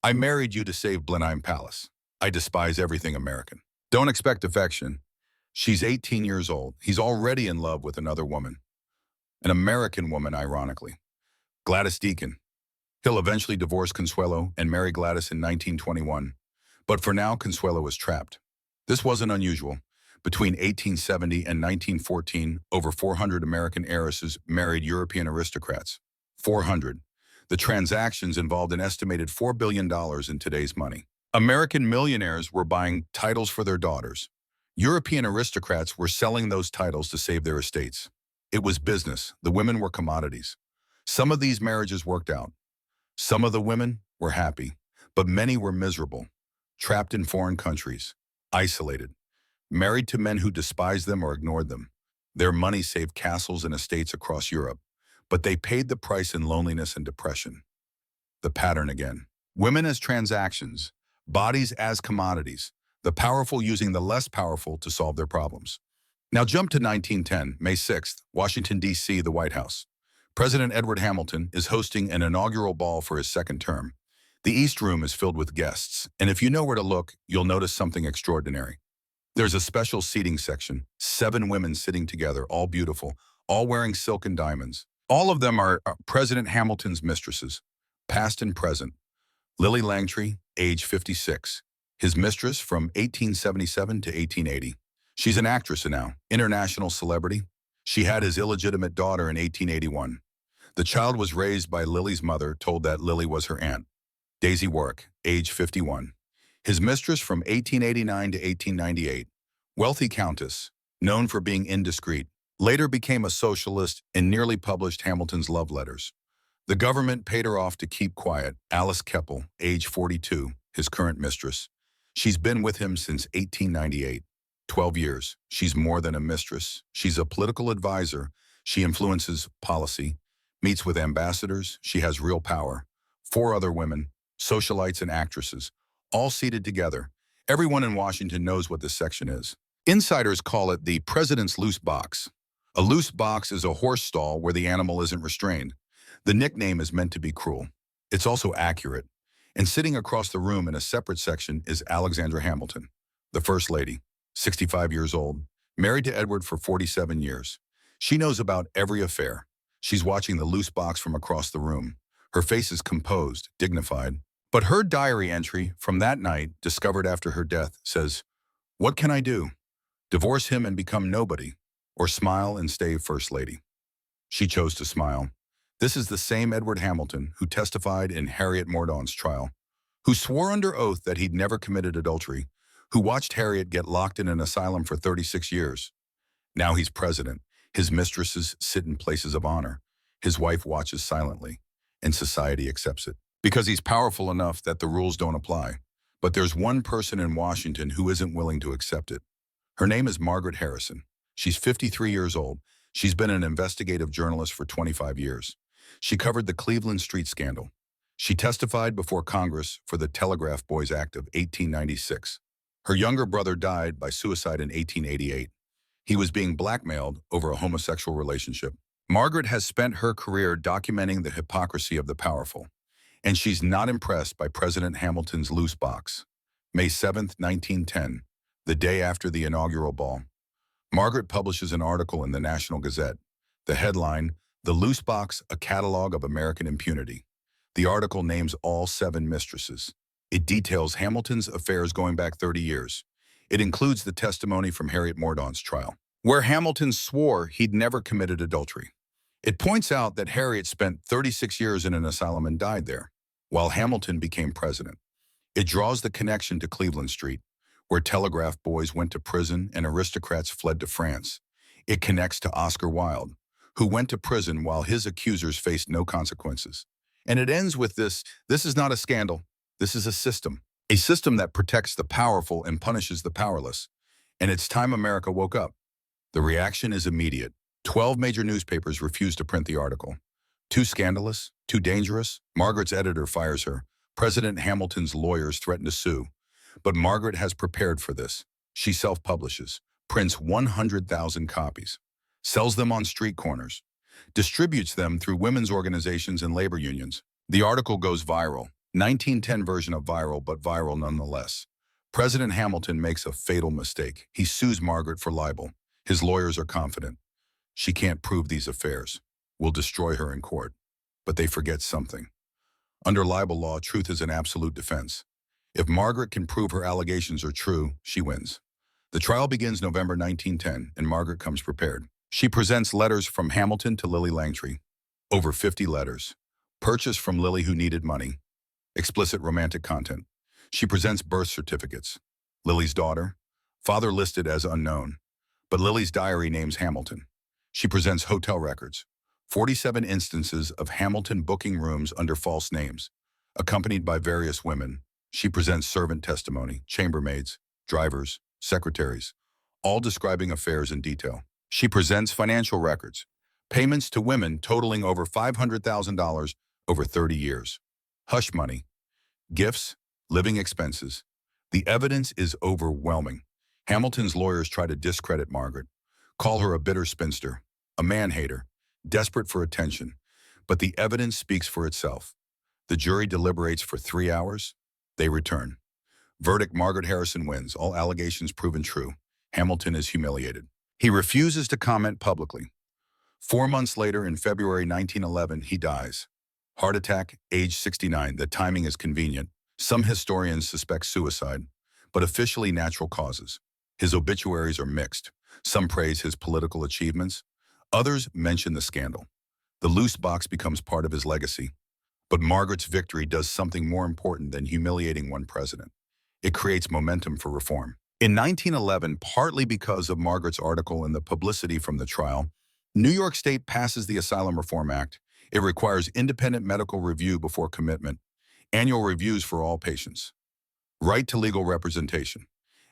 "I married you to save Blenheim Palace. I despise everything American. Don't expect affection." She's 18 years old. He's already in love with another woman. An American woman, ironically. Gladys Deacon. He'll eventually divorce Consuelo and marry Gladys in 1921. But for now, Consuelo is trapped. This wasn't unusual. Between 1870 and 1914, over 400 American heiresses married European aristocrats. 400. The transactions involved an estimated $4 billion in today's money. American millionaires were buying titles for their daughters. European aristocrats were selling those titles to save their estates. It was business. The women were commodities. Some of these marriages worked out. Some of the women were happy, but many were miserable, trapped in foreign countries, isolated, married to men who despised them or ignored them. Their money saved castles and estates across Europe, but they paid the price in loneliness and depression. The pattern again. Women as transactions, bodies as commodities, the powerful using the less powerful to solve their problems. Now jump to 1910, May 6th, Washington, D.C., the White House. President Edward Hamilton is hosting an inaugural ball for his second term. The East Room is filled with guests, and if you know where to look, you'll notice something extraordinary. There's a special seating section, 7 women sitting together, all beautiful, all wearing silk and diamonds. All of them are President Hamilton's mistresses, past and present. Lily Langtry, age 56, his mistress from 1877 to 1880. She's an actress now, international celebrity. She had his illegitimate daughter in 1881. The child was raised by Lily's mother, told that Lily was her aunt. Daisy Warwick, age 51. His mistress from 1889 to 1898. Wealthy countess, known for being indiscreet, later became a socialist and nearly published Hamilton's love letters. The government paid her off to keep quiet. Alice Keppel, age 42, his current mistress. She's been with him since 1898. 12 years. She's more than a mistress. She's a political advisor. She influences policy, meets with ambassadors. She has real power. 4 other women, socialites and actresses, all seated together. Everyone in Washington knows what this section is. Insiders call it the president's loose box. A loose box is a horse stall where the animal isn't restrained. The nickname is meant to be cruel. It's also accurate. And sitting across the room in a separate section is Alexandra Hamilton, the First Lady. 65 years old, married to Edward for 47 years. She knows about every affair. She's watching the loose box from across the room. Her face is composed, dignified. But her diary entry from that night, discovered after her death, says, "What can I do? Divorce him and become nobody, or smile and stay First Lady?" She chose to smile. This is the same Edward Hamilton who testified in Harriet Mordaunt's trial, who swore under oath that he'd never committed adultery, who watched Harriet get locked in an asylum for 36 years. Now he's president. His mistresses sit in places of honor. His wife watches silently, and society accepts it, because he's powerful enough that the rules don't apply. But there's one person in Washington who isn't willing to accept it. Her name is Margaret Harrison. She's 53 years old. She's been an investigative journalist for 25 years. She covered the Cleveland Street scandal. She testified before Congress for the Telegraph Boys Act of 1896. Her younger brother died by suicide in 1888. He was being blackmailed over a homosexual relationship. Margaret has spent her career documenting the hypocrisy of the powerful, and she's not impressed by President Hamilton's loose box. May 7, 1910, the day after the inaugural ball. Margaret publishes an article in the National Gazette. The headline, "The Loose Box, a Catalog of American Impunity." The article names all 7 mistresses. It details Hamilton's affairs going back 30 years. It includes the testimony from Harriet Mordaunt's trial, where Hamilton swore he'd never committed adultery. It points out that Harriet spent 36 years in an asylum and died there, while Hamilton became president. It draws the connection to Cleveland Street, where telegraph boys went to prison and aristocrats fled to France. It connects to Oscar Wilde, who went to prison while his accusers faced no consequences. And it ends with this is not a scandal, this is a system that protects the powerful and punishes the powerless. And it's time America woke up. The reaction is immediate. 12 major newspapers refuse to print the article. Too scandalous, too dangerous. Margaret's editor fires her. President Hamilton's lawyers threaten to sue. But Margaret has prepared for this. She self-publishes, prints 100,000 copies, sells them on street corners, distributes them through women's organizations and labor unions. The article goes viral. 1910 version of viral, but viral nonetheless. President Hamilton makes a fatal mistake. He sues Margaret for libel. His lawyers are confident. She can't prove these affairs. We'll destroy her in court. But they forget something. Under libel law, truth is an absolute defense. If Margaret can prove her allegations are true, she wins. The trial begins November 1910, and Margaret comes prepared. She presents letters from Hamilton to Lily Langtry. Over 50 letters. Purchased from Lily, who needed money. Explicit romantic content. She presents birth certificates. Lily's daughter. Father listed as unknown. But Lily's diary names Hamilton. She presents hotel records. 47 instances of Hamilton booking rooms under false names, accompanied by various women. She presents servant testimony, chambermaids, drivers, secretaries, all describing affairs in detail. She presents financial records, payments to women totaling over $500,000 over 30 years. Hush money, gifts, living expenses. The evidence is overwhelming. Hamilton's lawyers try to discredit Margaret, call her a bitter spinster, a man-hater, desperate for attention. But the evidence speaks for itself. The jury deliberates for 3 hours. They return. Verdict: Margaret Harrison wins, all allegations proven true. Hamilton is humiliated. He refuses to comment publicly. 4 months later, in February 1911, he dies. Heart attack, age 69. The timing is convenient. Some historians suspect suicide, but officially natural causes. His obituaries are mixed. Some praise his political achievements. Others mention the scandal. The loose box becomes part of his legacy. But Margaret's victory does something more important than humiliating one president. It creates momentum for reform. In 1911, partly because of Margaret's article and the publicity from the trial, New York State passes the Asylum Reform Act. It requires independent medical review before commitment, annual reviews for all patients, right to legal representation.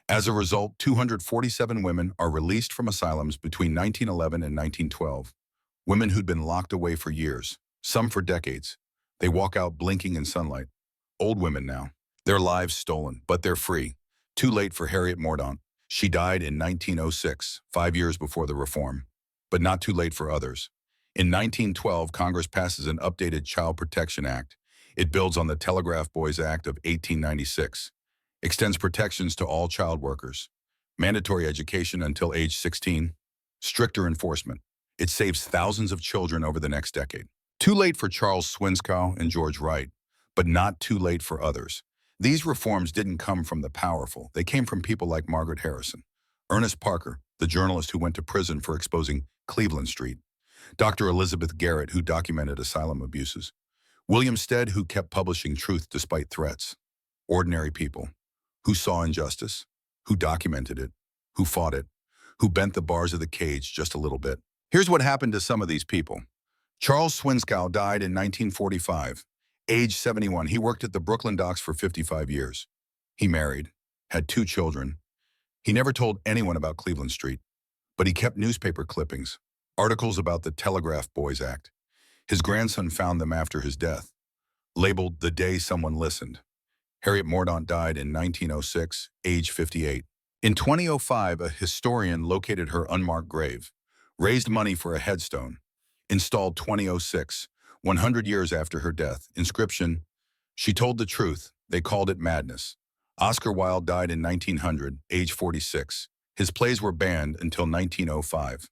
As a result, 247 women are released from asylums between 1911 and 1912. Women who'd been locked away for years, some for decades. They walk out blinking in sunlight. Old women now. Their lives stolen, but they're free. Too late for Harriet Mordaunt. She died in 1906, 5 years before the reform. But not too late for others. In 1912, Congress passes an updated Child Protection Act. It builds on the Telegraph Boys Act of 1896. Extends protections to all child workers. Mandatory education until age 16. Stricter enforcement. It saves thousands of children over the next decade. Too late for Charles Swinskow and George Wright, but not too late for others. These reforms didn't come from the powerful. They came from people like Margaret Harrison, Ernest Parker, the journalist who went to prison for exposing Cleveland Street, Dr. Elizabeth Garrett, who documented asylum abuses, William Stead, who kept publishing truth despite threats, ordinary people who saw injustice, who documented it, who fought it, who bent the bars of the cage just a little bit. Here's what happened to some of these people. Charles Swinskow died in 1945, age 71. He worked at the Brooklyn docks for 55 years. He married, had 2 children. He never told anyone about Cleveland Street, but he kept newspaper clippings, articles about the Telegraph Boys Act. His grandson found them after his death, labeled "The Day Someone Listened." Harriet Mordaunt died in 1906, age 58. In 2005, a historian located her unmarked grave, raised money for a headstone, installed 2006, 100 years after her death. Inscription: "She told the truth. They called it madness." Oscar Wilde died in 1900, age 46. His plays were banned until 1905.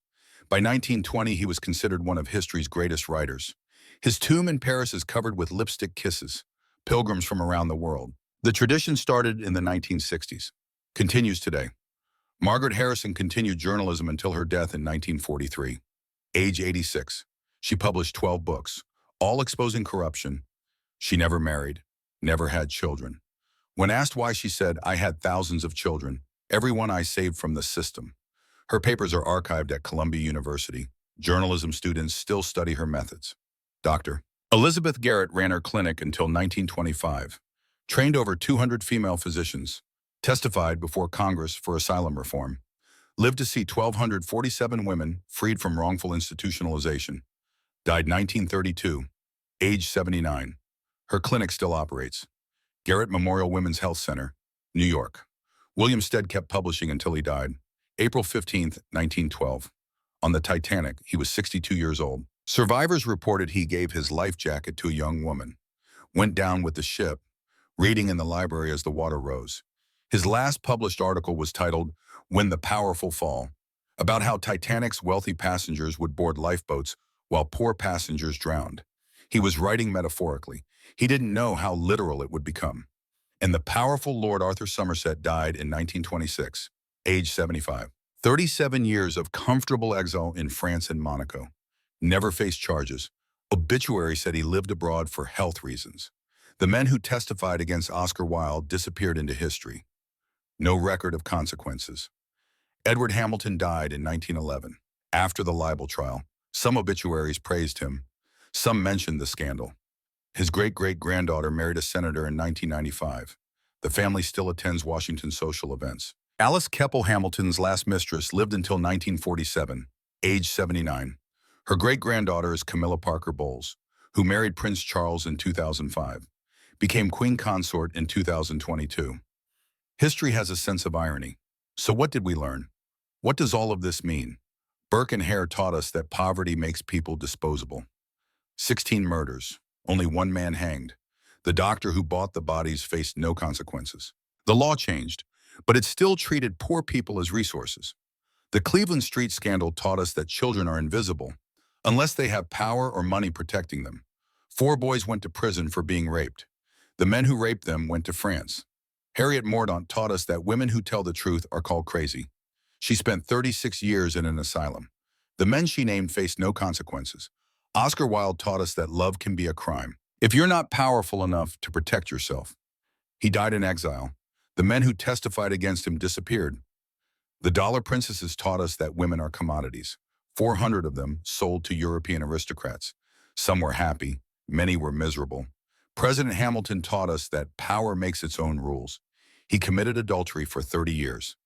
By 1920, he was considered one of history's greatest writers. His tomb in Paris is covered with lipstick kisses, pilgrims from around the world. The tradition started in the 1960s, continues today. Margaret Harrison continued journalism until her death in 1943. Age 86. She published 12 books, all exposing corruption. She never married, never had children. When asked why, she said, "I had thousands of children, every one I saved from the system." Her papers are archived at Columbia University. Journalism students still study her methods. Dr. Elizabeth Garrett ran her clinic until 1925, trained over 200 female physicians, testified before Congress for asylum reform, lived to see 1,247 women freed from wrongful institutionalization, died 1932, age 79. Her clinic still operates. Garrett Memorial Women's Health Center, New York. William Stead kept publishing until he died, April 15, 1912. On the Titanic, he was 62 years old. Survivors reported he gave his life jacket to a young woman, went down with the ship, reading in the library as the water rose. His last published article was titled, "When the Powerful Fall," about how Titanic's wealthy passengers would board lifeboats while poor passengers drowned. He was writing metaphorically. He didn't know how literal it would become. And the powerful Lord Arthur Somerset died in 1926, age 75. 37 years of comfortable exile in France and Monaco. Never faced charges. Obituary said he lived abroad for health reasons. The men who testified against Oscar Wilde disappeared into history. No record of consequences. Edward Hamilton died in 1911. After the libel trial, some obituaries praised him. Some mentioned the scandal. His great-great-granddaughter married a senator in 1995. The family still attends Washington social events. Alice Keppel Hamilton's last mistress lived until 1947, age 79. Her great-granddaughter is Camilla Parker Bowles, who married Prince Charles in 2005, became queen consort in 2022. History has a sense of irony. So what did we learn? What does all of this mean? Burke and Hare taught us that poverty makes people disposable. 16 murders, only one man hanged. The doctor who bought the bodies faced no consequences. The law changed, but it still treated poor people as resources. The Cleveland Street scandal taught us that children are invisible, unless they have power or money protecting them. 4 boys went to prison for being raped. The men who raped them went to France. Harriet Mordaunt taught us that women who tell the truth are called crazy. She spent 36 years in an asylum. The men she named faced no consequences. Oscar Wilde taught us that love can be a crime if you're not powerful enough to protect yourself. He died in exile. The men who testified against him disappeared. The Dollar Princesses taught us that women are commodities. 400 of them sold to European aristocrats. Some were happy, many were miserable. President Hamilton taught us that power makes its own rules. He committed adultery for 30 years,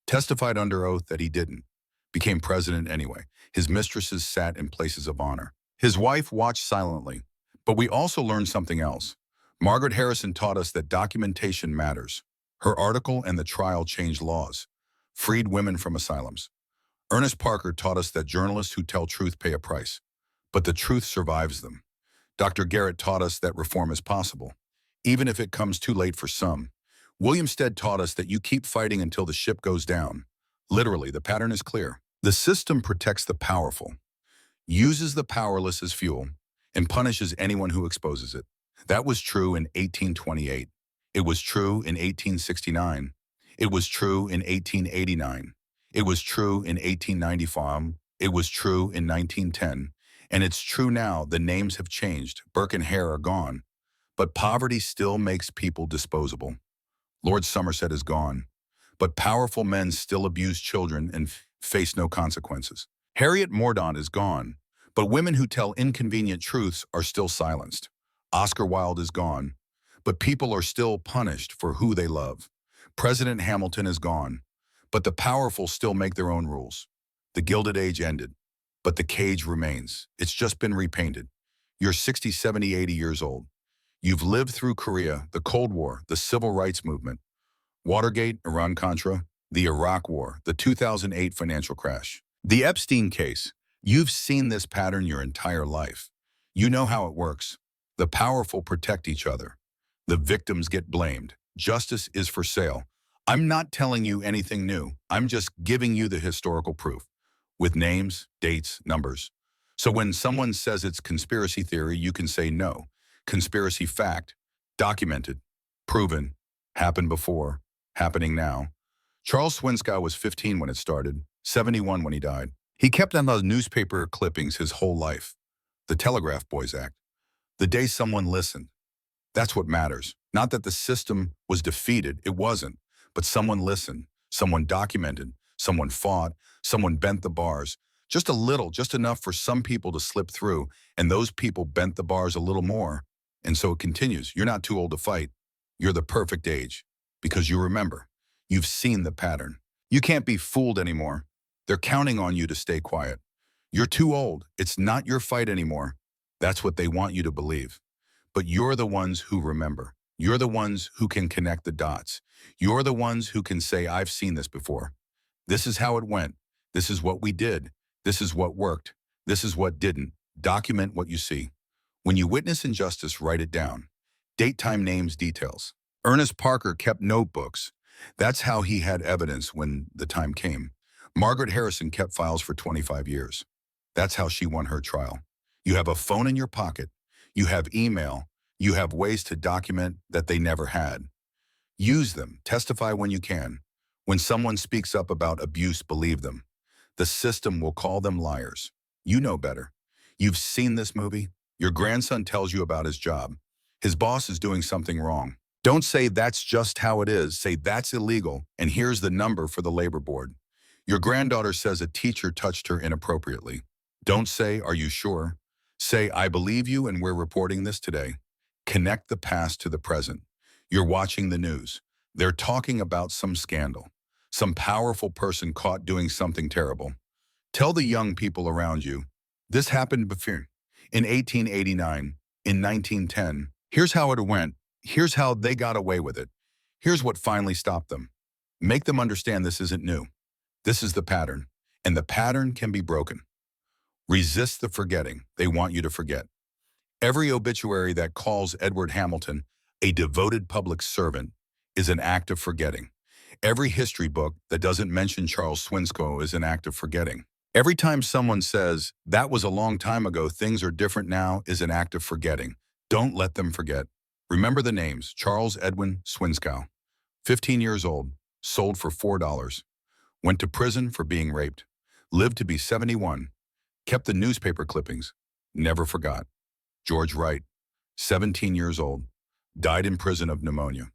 testified under oath that he didn't, became president anyway. His mistresses sat in places of honor. His wife watched silently. But we also learned something else. Margaret Harrison taught us that documentation matters. Her article and the trial changed laws, freed women from asylums. Ernest Parker taught us that journalists who tell truth pay a price, but the truth survives them. Dr. Garrett taught us that reform is possible, even if it comes too late for some. William Stead taught us that you keep fighting until the ship goes down. Literally, the pattern is clear. The system protects the powerful, uses the powerless as fuel, and punishes anyone who exposes it. That was true in 1828. It was true in 1869. It was true in 1889. It was true in 1895. It was true in 1910. And it's true now. The names have changed. Burke and Hare are gone. But poverty still makes people disposable. Lord Somerset is gone. But powerful men still abuse children and face no consequences. Harriet Mordaunt is gone. But women who tell inconvenient truths are still silenced. Oscar Wilde is gone. But people are still punished for who they love. President Hamilton is gone. But the powerful still make their own rules. The Gilded Age ended. But the cage remains. It's just been repainted. You're 60, 70, 80 years old. You've lived through Korea, the Cold War, the Civil Rights Movement, Watergate, Iran-Contra, the Iraq War, the 2008 financial crash, the Epstein case. You've seen this pattern your entire life. You know how it works. The powerful protect each other. The victims get blamed. Justice is for sale. I'm not telling you anything new. I'm just giving you the historical proof with names, dates, numbers. So when someone says it's conspiracy theory, you can say no. Conspiracy fact, documented, proven, happened before, happening now. Charles Swinskow was 15 when it started, 71 when he died. He kept on those newspaper clippings his whole life. The Telegraph Boys Act. The day someone listened. That's what matters. Not that the system was defeated. It wasn't. But someone listened. Someone documented. Someone fought. Someone bent the bars. Just a little, just enough for some people to slip through. And those people bent the bars a little more. And so it continues. You're not too old to fight. You're the perfect age. Because you remember. You've seen the pattern. You can't be fooled anymore. They're counting on you to stay quiet. You're too old. It's not your fight anymore. That's what they want you to believe. But you're the ones who remember. You're the ones who can connect the dots. You're the ones who can say, I've seen this before. This is how it went. This is what we did. This is what worked. This is what didn't. Document what you see. When you witness injustice, write it down. Date, time, names, details. Ernest Parker kept notebooks. That's how he had evidence when the time came. Margaret Harrison kept files for 25 years. That's how she won her trial. You have a phone in your pocket. You have email. You have ways to document that they never had. Use them. Testify when you can. When someone speaks up about abuse, believe them. The system will call them liars. You know better. You've seen this movie. Your grandson tells you about his job. His boss is doing something wrong. Don't say that's just how it is. Say that's illegal, and here's the number for the labor board. Your granddaughter says a teacher touched her inappropriately. Don't say, are you sure? Say, I believe you and we're reporting this today. Connect the past to the present. You're watching the news. They're talking about some scandal. Some powerful person caught doing something terrible. Tell the young people around you, this happened before. In 1889, in 1910, here's how it went. Here's how they got away with it. Here's what finally stopped them. Make them understand this isn't new. This is the pattern, and the pattern can be broken. Resist the forgetting. They want you to forget. Every obituary that calls Edward Hamilton a devoted public servant is an act of forgetting. Every history book that doesn't mention Charles Swinskow is an act of forgetting. Every time someone says, that was a long time ago, things are different now, is an act of forgetting. Don't let them forget. Remember the names. Charles Edwin Swinskow, 15 years old, sold for $4, went to prison for being raped, lived to be 71, kept the newspaper clippings, never forgot. George Wright, 17 years old, died in prison of pneumonia.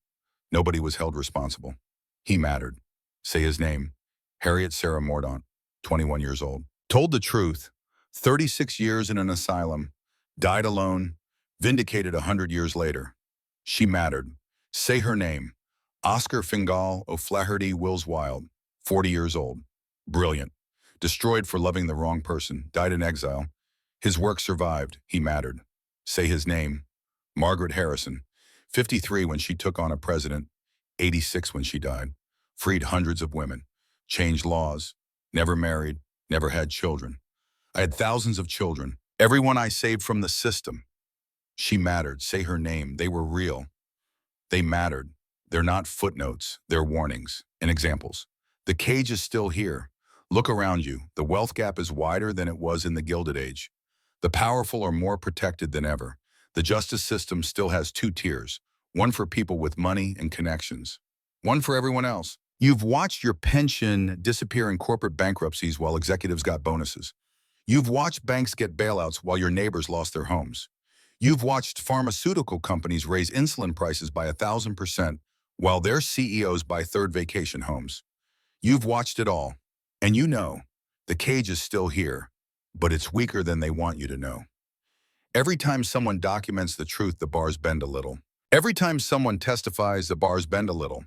Nobody was held responsible. He mattered. Say his name. Harriet Sarah Mordaunt, 21 years old. Told the truth, 36 years in an asylum, died alone, vindicated 100 years later. She mattered. Say her name. Oscar Fingal O'Flaherty Wills Wilde, 40 years old. Brilliant. Destroyed for loving the wrong person. Died in exile. His work survived. He mattered. Say his name. Margaret Harrison, 53 when she took on a president, 86 when she died. Freed hundreds of women. Changed laws. Never married. Never had children. I had thousands of children. Everyone I saved from the system. She mattered. Say her name. They were real. They mattered. They're not footnotes. They're warnings and examples. The cage is still here. Look around you. The wealth gap is wider than it was in the Gilded Age. The powerful are more protected than ever. The justice system still has two tiers, one for people with money and connections, one for everyone else. You've watched your pension disappear in corporate bankruptcies while executives got bonuses. You've watched banks get bailouts while your neighbors lost their homes. You've watched pharmaceutical companies raise insulin prices by 1,000% while their CEOs buy third vacation homes. You've watched it all, and you know the cage is still here, but it's weaker than they want you to know. Every time someone documents the truth, the bars bend a little. Every time someone testifies, the bars bend a little.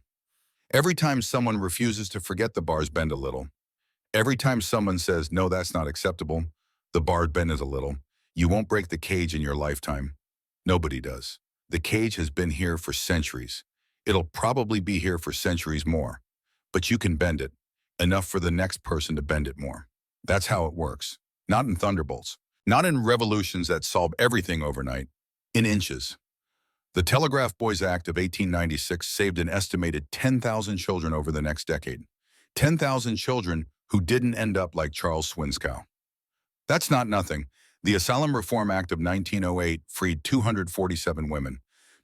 Every time someone refuses to forget, the bars bend a little. Every time someone says, no, that's not acceptable, the bar bends a little. You won't break the cage in your lifetime. Nobody does. The cage has been here for centuries. It'll probably be here for centuries more. But you can bend it, enough for the next person to bend it more. That's how it works. Not in thunderbolts. Not in revolutions that solve everything overnight. In inches. The Telegraph Boys Act of 1896 saved an estimated 10,000 children over the next decade. 10,000 children who didn't end up like Charles Swinskow. That's not nothing. The Asylum Reform Act of 1908 freed 247 women.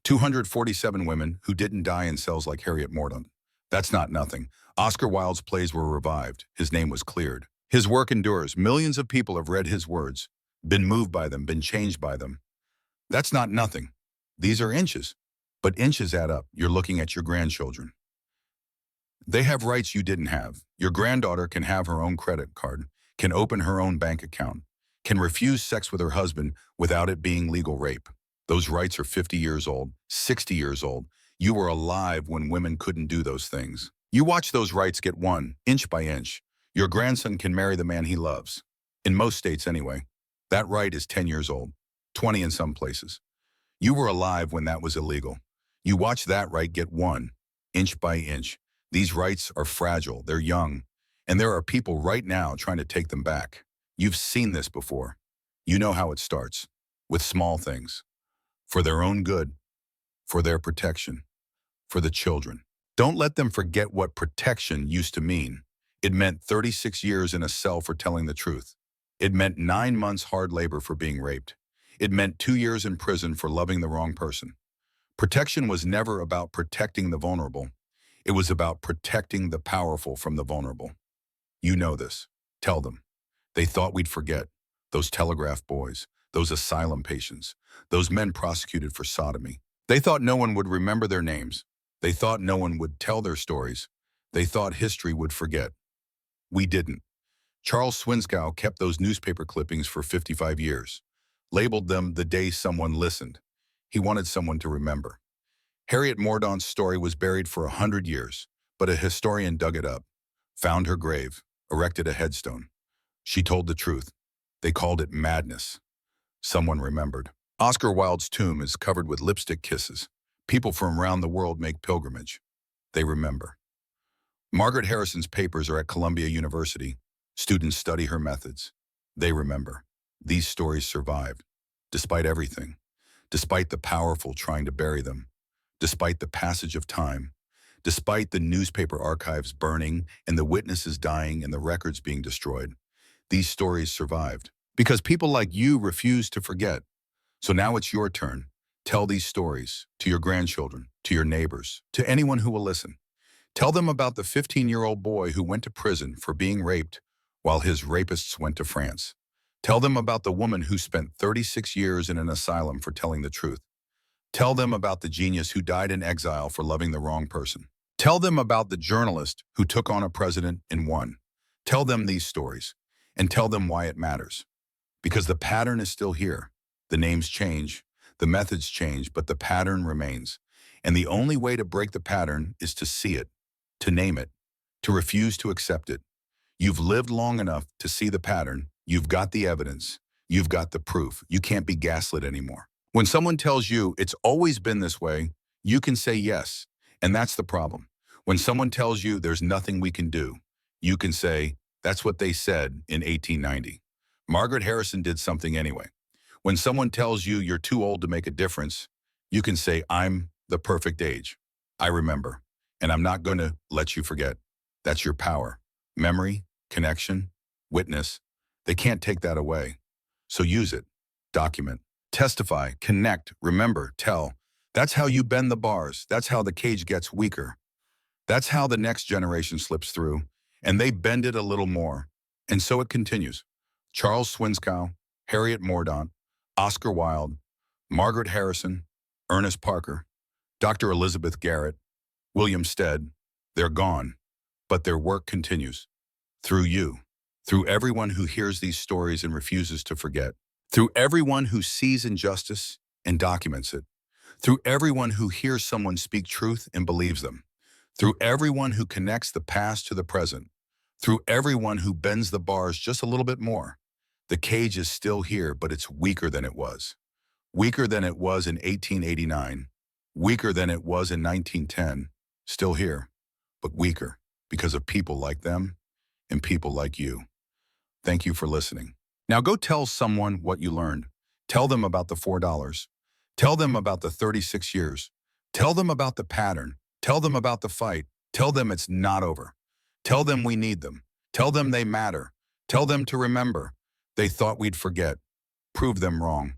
247 women who didn't die in cells like Harriet Mordaunt. That's not nothing. Oscar Wilde's plays were revived. His name was cleared. His work endures. Millions of people have read his words, been moved by them, been changed by them. That's not nothing. These are inches. But inches add up. You're looking at your grandchildren. They have rights you didn't have. Your granddaughter can have her own credit card, can open her own bank account, can refuse sex with her husband without it being legal rape. Those rights are 50 years old, 60 years old. You were alive when women couldn't do those things. You watch those rights get won, inch by inch. Your grandson can marry the man he loves. In most states anyway. That right is 10 years old, 20 in some places. You were alive when that was illegal. You watch that right get won, inch by inch. These rights are fragile, they're young, and there are people right now trying to take them back. You've seen this before. You know how it starts, with small things. For their own good, for their protection, for the children. Don't let them forget what protection used to mean. It meant 36 years in a cell for telling the truth. It meant 9 months hard labor for being raped. It meant 2 years in prison for loving the wrong person. Protection was never about protecting the vulnerable. It was about protecting the powerful from the vulnerable. You know this. Tell them. They thought we'd forget. Those telegraph boys, those asylum patients, those men prosecuted for sodomy. They thought no one would remember their names. They thought no one would tell their stories. They thought history would forget. We didn't. Charles Swinskow kept those newspaper clippings for 55 years. Labeled them the day someone listened. He wanted someone to remember. Harriet Mordaunt's story was buried for 100 years, but a historian dug it up, found her grave, erected a headstone. She told the truth. They called it madness. Someone remembered. Oscar Wilde's tomb is covered with lipstick kisses. People from around the world make pilgrimage. They remember. Margaret Harrison's papers are at Columbia University. Students study her methods. They remember. These stories survived, despite everything, despite the powerful trying to bury them, despite the passage of time, despite the newspaper archives burning and the witnesses dying and the records being destroyed. These stories survived because people like you refused to forget. So now it's your turn. Tell these stories to your grandchildren, to your neighbors, to anyone who will listen. Tell them about the 15-year-old boy who went to prison for being raped while his rapists went to France. Tell them about the woman who spent 36 years in an asylum for telling the truth. Tell them about the genius who died in exile for loving the wrong person. Tell them about the journalist who took on a president and won. Tell them these stories, and tell them why it matters. Because the pattern is still here. The names change, the methods change, but the pattern remains. And the only way to break the pattern is to see it, to name it, to refuse to accept it. You've lived long enough to see the pattern. You've got the evidence. You've got the proof. You can't be gaslit anymore. When someone tells you it's always been this way, you can say yes, and that's the problem. When someone tells you there's nothing we can do, you can say, that's what they said in 1890. Margaret Harrison did something anyway. When someone tells you you're too old to make a difference, you can say, I'm the perfect age. I remember, and I'm not going to let you forget. That's your power. Memory, connection, witness. They can't take that away. So use it. Document. Testify. Connect. Remember. Tell. That's how you bend the bars. That's how the cage gets weaker. That's how the next generation slips through. And they bend it a little more. And so it continues. Charles Swinskow, Harriet Mordaunt, Oscar Wilde, Margaret Harrison, Ernest Parker, Dr. Elizabeth Garrett, William Stead. They're gone, but their work continues. Through you. Through everyone who hears these stories and refuses to forget. Through everyone who sees injustice and documents it. Through everyone who hears someone speak truth and believes them. Through everyone who connects the past to the present. Through everyone who bends the bars just a little bit more. The cage is still here, but it's weaker than it was. Weaker than it was in 1889. Weaker than it was in 1910. Still here, but weaker because of people like them and people like you. Thank you for listening. Now go tell someone what you learned. Tell them about the $4. Tell them about the 36 years. Tell them about the pattern. Tell them about the fight. Tell them it's not over. Tell them we need them. Tell them they matter. Tell them to remember. They thought we'd forget. Prove them wrong.